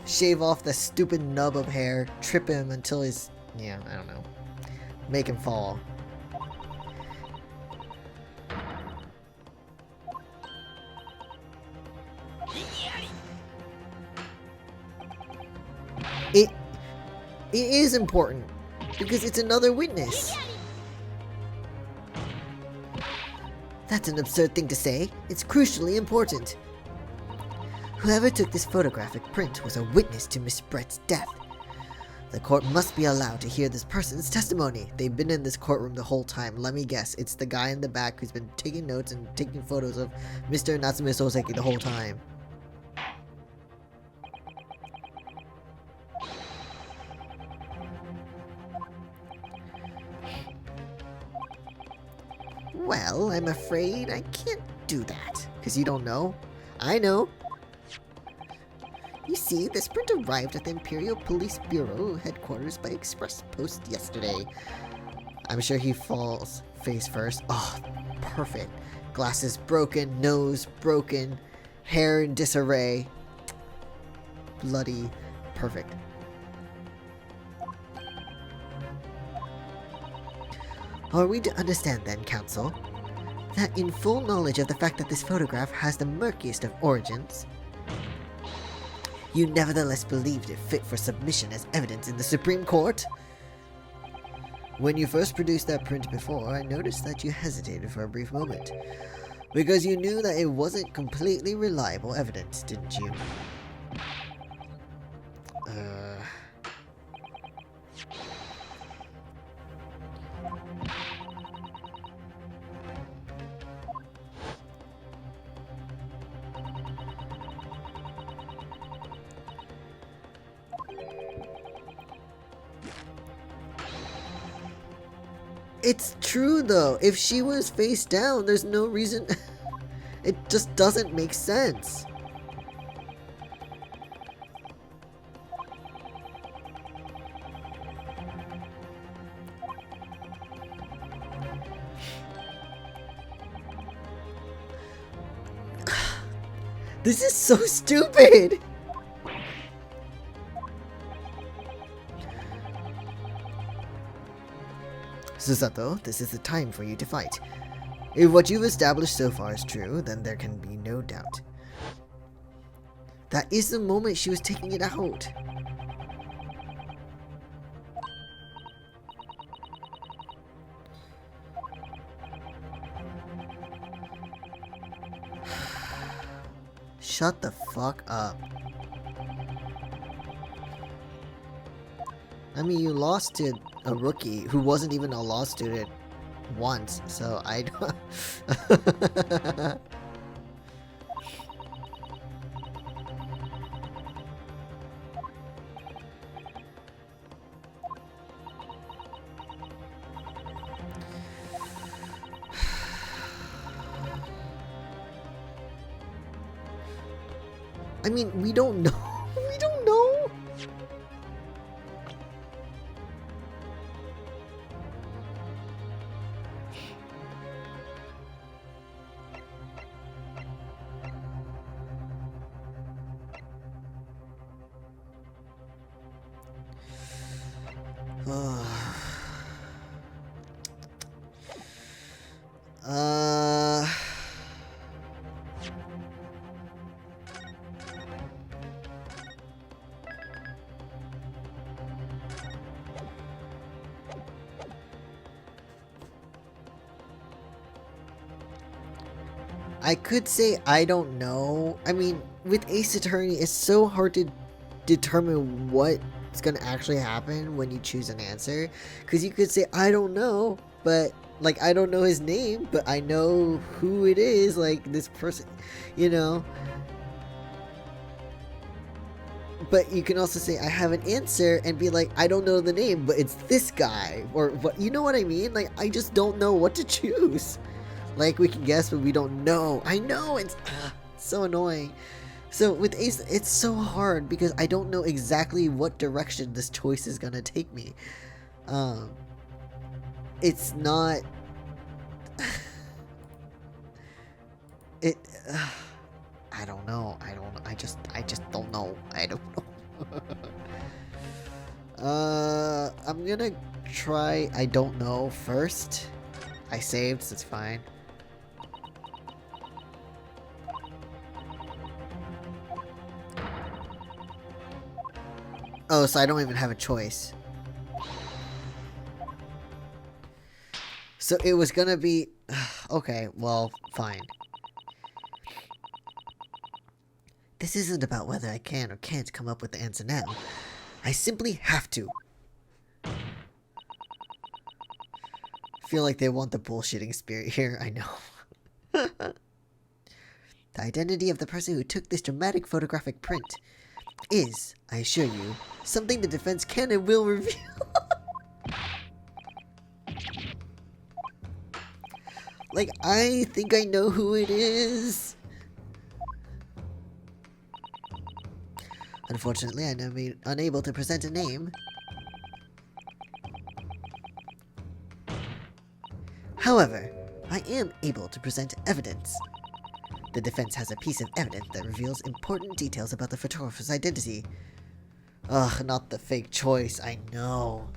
Shave off the stupid nub of hair, trip him until he's... yeah, I don't know. Make him fall. It is important, because it's another witness. That's an absurd thing to say. It's crucially important. Whoever took this photographic print was a witness to Miss Brett's death. The court must be allowed to hear this person's testimony. They've been in this courtroom the whole time. Let me guess, it's the guy in the back who's been taking notes and taking photos of Mr. Natsume Soseki the whole time. Well, I'm afraid I can't do that. Because you don't know? I know. You see, this print arrived at the Imperial Police Bureau headquarters by express post yesterday. I'm sure he falls face first. Oh, perfect. Glasses broken, nose broken, hair in disarray. Bloody perfect. Are we to understand then, Counsel, that in full knowledge of the fact that this photograph has the murkiest of origins, you nevertheless believed it fit for submission as evidence in the Supreme Court? When you first produced that print before, I noticed that you hesitated for a brief moment, because you knew that it wasn't completely reliable evidence, didn't you? It's true though. If she was face down, there's no reason. It just doesn't make sense. This is so stupid. Susato, this is the time for you to fight. If what you've established so far is true, then there can be no doubt. That is the moment she was taking it out. Shut the fuck up. I mean, you lost to a rookie who wasn't even a law student once, so I don't... I mean, we don't know. We don't know. uh... I could say I don't know. I mean, with Ace Attorney, it's so hard to determine what's gonna actually happen when you choose an answer. Because you could say, I don't know, but, like, I don't know his name, but I know who it is, like, this person, you know? But you can also say, I have an answer, and be like, I don't know the name, but it's this guy, or what, you know what I mean? Like, I just don't know what to choose. Like, we can guess, but we don't know. I know, it's so annoying. So, with Ace, it's so hard, because I don't know exactly what direction this choice is gonna take me. It's not... I don't know. I just don't know. I don't know. I'm gonna try I don't know first. I saved, so it's fine. Oh, so I don't even have a choice. So it was gonna be... Okay, well, fine. This isn't about whether I can or can't come up with the answer now. I simply have to. Feel like they want the bullshitting spirit here, I know. The identity of the person who took this dramatic photographic print is, I assure you, something the defense can and will reveal. Like, I think I know who it is. Unfortunately, I'm unable to present a name. However, I am able to present evidence. The defense has a piece of evidence that reveals important details about the photographer's identity. Ugh, not the fake choice, I know.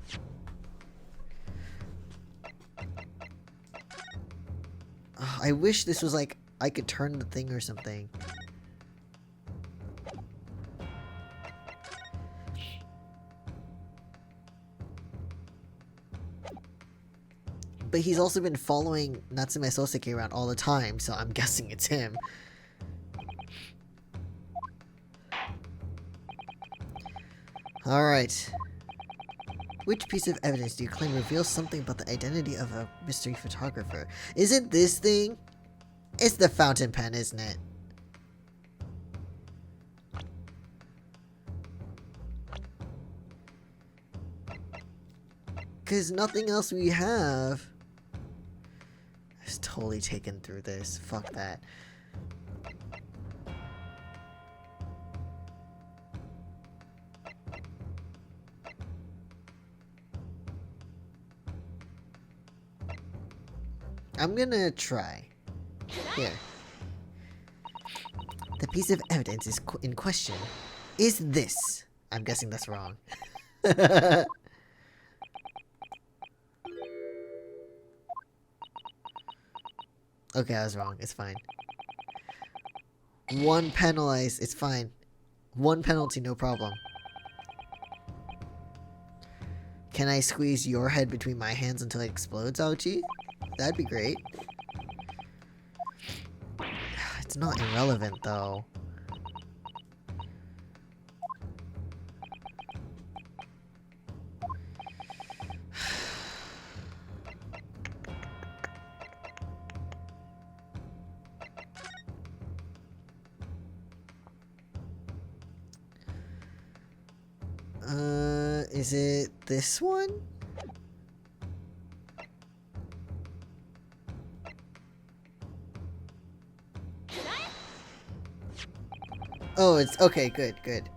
Ugh, I wish this was like, I could turn the thing or something. But he's also been following Natsume Soseki around all the time, so I'm guessing it's him. Alright. Which piece of evidence do you claim reveals something about the identity of a mystery photographer? Is it this thing? It's the fountain pen, isn't it? Because nothing else we have is totally taken through this. Fuck that. I'm gonna try. Here. The piece of evidence is in question is this. I'm guessing that's wrong. Okay, I was wrong. It's fine. One penalized. It's fine. One penalty, no problem. Can I squeeze your head between my hands until it explodes, Aochi? That'd be great. It's not irrelevant, though. Is it this one? Oh, it's okay, good, good.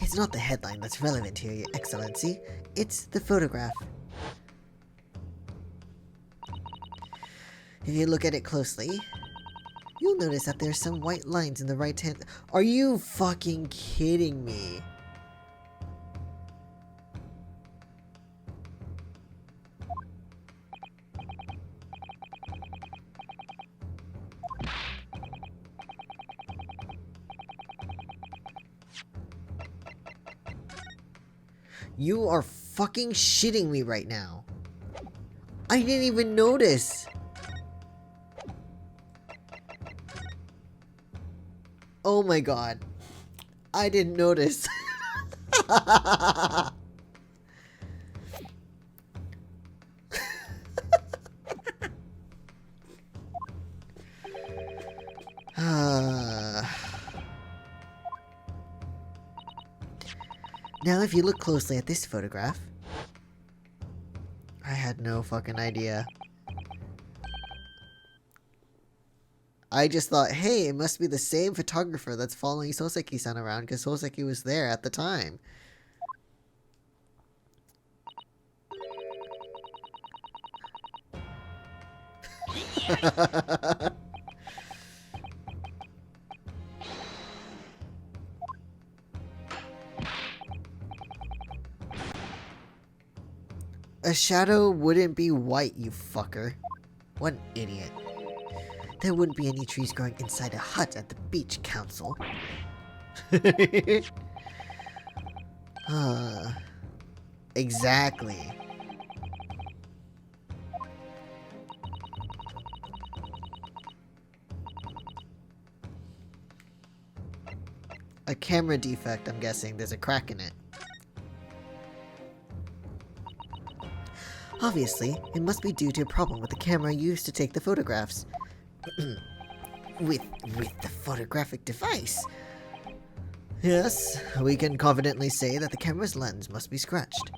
It's not the headline that's relevant here, Your Excellency. It's the photograph. If you look at it closely, you'll will notice that there's some white lines in the right hand. Are you fucking kidding me? You are fucking shitting me right now. I didn't even notice. Oh my god. I didn't notice. Now if you look closely at this photograph, I had no fucking idea. I just thought, hey, it must be the same photographer that's following Soseki-san around because Soseki was there at the time. A shadow wouldn't be white, you fucker. What an idiot. There wouldn't be any trees growing inside a hut at the beach council. Exactly. A camera defect, I'm guessing. There's a crack in it. Obviously, it must be due to a problem with the camera used to take the photographs. with the photographic device. Yes, we can confidently say that the camera's lens must be scratched.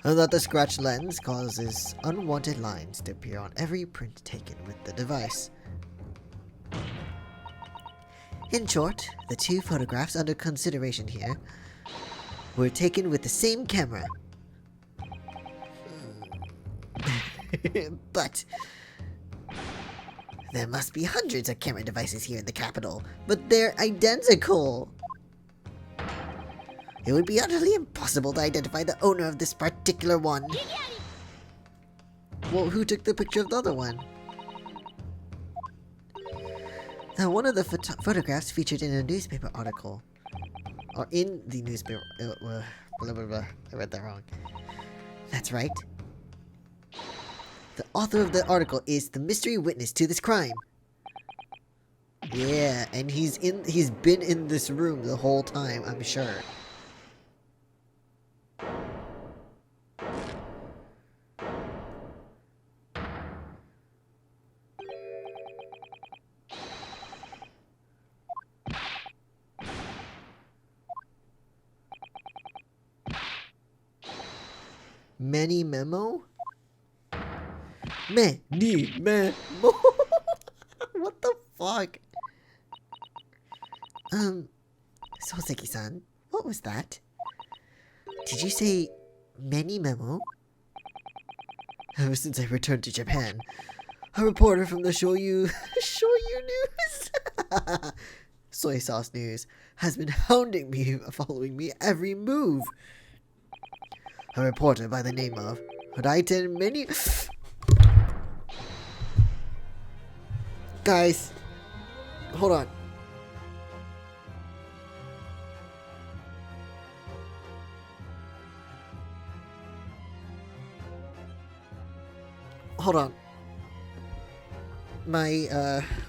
And that the scratched lens causes unwanted lines to appear on every print taken with the device. In short, the two photographs under consideration here were taken with the same camera. But there must be hundreds of camera devices here in the capital, but they're identical. It would be utterly impossible to identify the owner of this particular one. Well, who took the picture of the other one? Now, one of the photographs featured in a newspaper article. Or in the newspaper... blah, blah, blah. I read that wrong. That's right. The author of the article is the mystery witness to this crime. Yeah, and he's been in this room the whole time, I'm sure. Many memo? Many memo? What the fuck? Soseki-san, what was that? Did you say many memo? Ever since I returned to Japan, a reporter from the Shoyu News Soy Sauce News has been hounding me, following me every move. A reporter by the name of Raiten Many... Guys, hold on. Hold on. My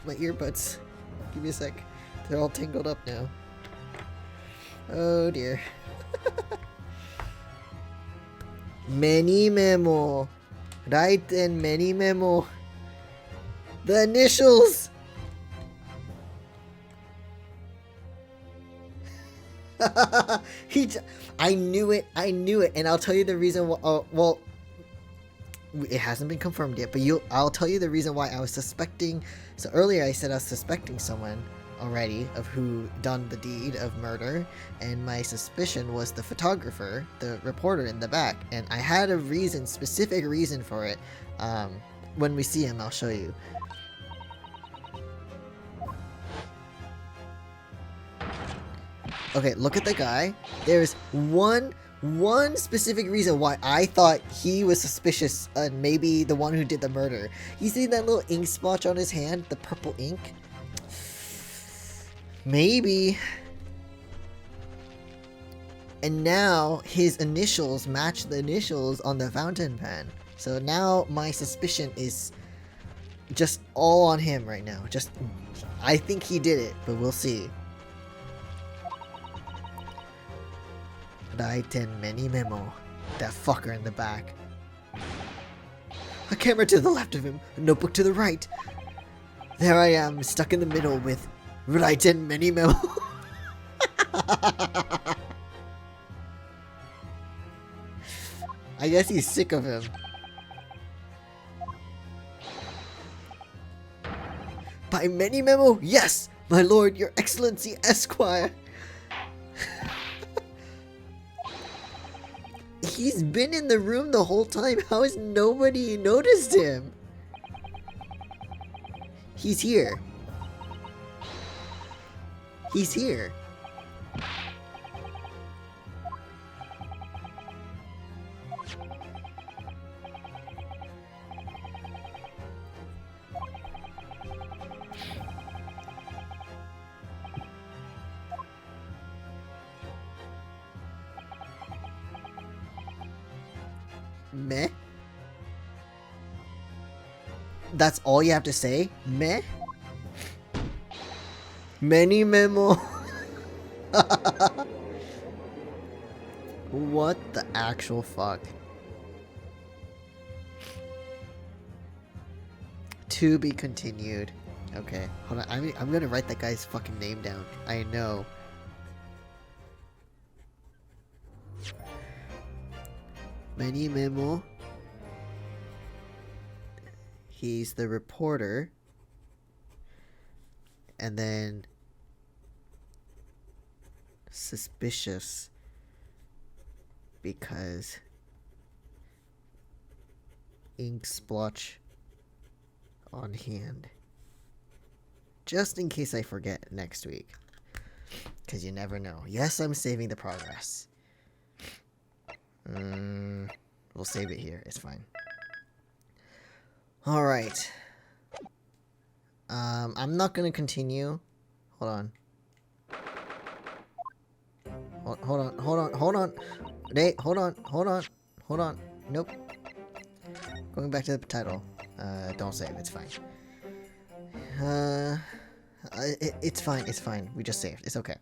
earbuds. Give me a sec. They're all tangled up now. Oh dear. Many memo. Right, and many memo. The initials. I knew it, and I'll tell you the reason why. Well, it hasn't been confirmed yet, but I'll tell you the reason why I was suspecting. So earlier I said I was suspecting someone already of who done the deed of murder, and my suspicion was the photographer, the reporter in the back, and I had a reason, specific reason for it. When we see him, I'll show you. Okay, look at the guy. There's one specific reason why I thought he was suspicious and maybe the one who did the murder. You see that little ink splotch on his hand? The purple ink? Maybe. And now his initials match the initials on the fountain pen. So now my suspicion is just all on him right now. Just, I think he did it, but we'll see. Raiten many memo. That fucker in the back. A camera to the left of him, a notebook to the right. There I am, stuck in the middle with Raiten many memo. I guess he's sick of him. By many memo? Yes, my lord, your excellency, Esquire. He's been in the room the whole time. How has nobody noticed him? He's here. He's here. Meh? That's all you have to say? Meh? Many memo. What the actual fuck? To be continued. Okay, hold on. I'm gonna write that guy's fucking name down. I know. Many memo. He's the reporter. And then suspicious because ink splotch on hand. Just in case I forget next week. Because you never know. Yes, I'm saving the progress. We'll save it here. It's fine. Alright. I'm not gonna continue. Hold on. Hold on. Nate, hold on. Nope. Going back to the title. Don't save. It's fine. It's fine. We just saved. It's okay.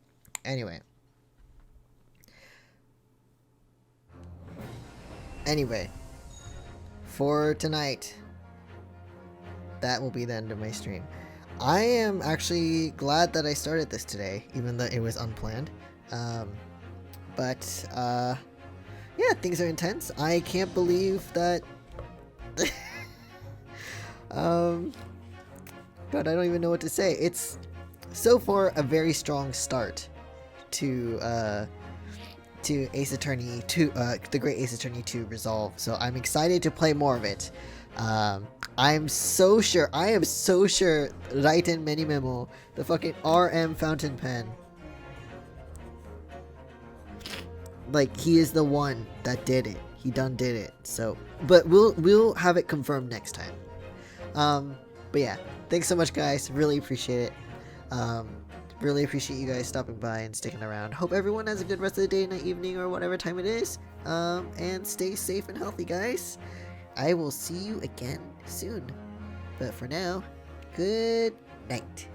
Anyway, for tonight, that will be the end of my stream. I am actually glad that I started this today, even though it was unplanned. Yeah, things are intense. I can't believe that. God, I don't even know what to say. It's so far a very strong start to Ace Attorney 2, the Great Ace Attorney 2 Resolve. So I'm excited to play more of it. I am so sure Raiten Many Memo, the fucking RM fountain pen, like, he is the one that did it. He done did it. So, but we'll have it confirmed next time. But yeah, thanks so much, guys. Really appreciate it. Really appreciate you guys stopping by and sticking around. Hope everyone has a good rest of the day, night, evening, or whatever time it is. And stay safe and healthy, guys. I will see you again soon. But for now, good night.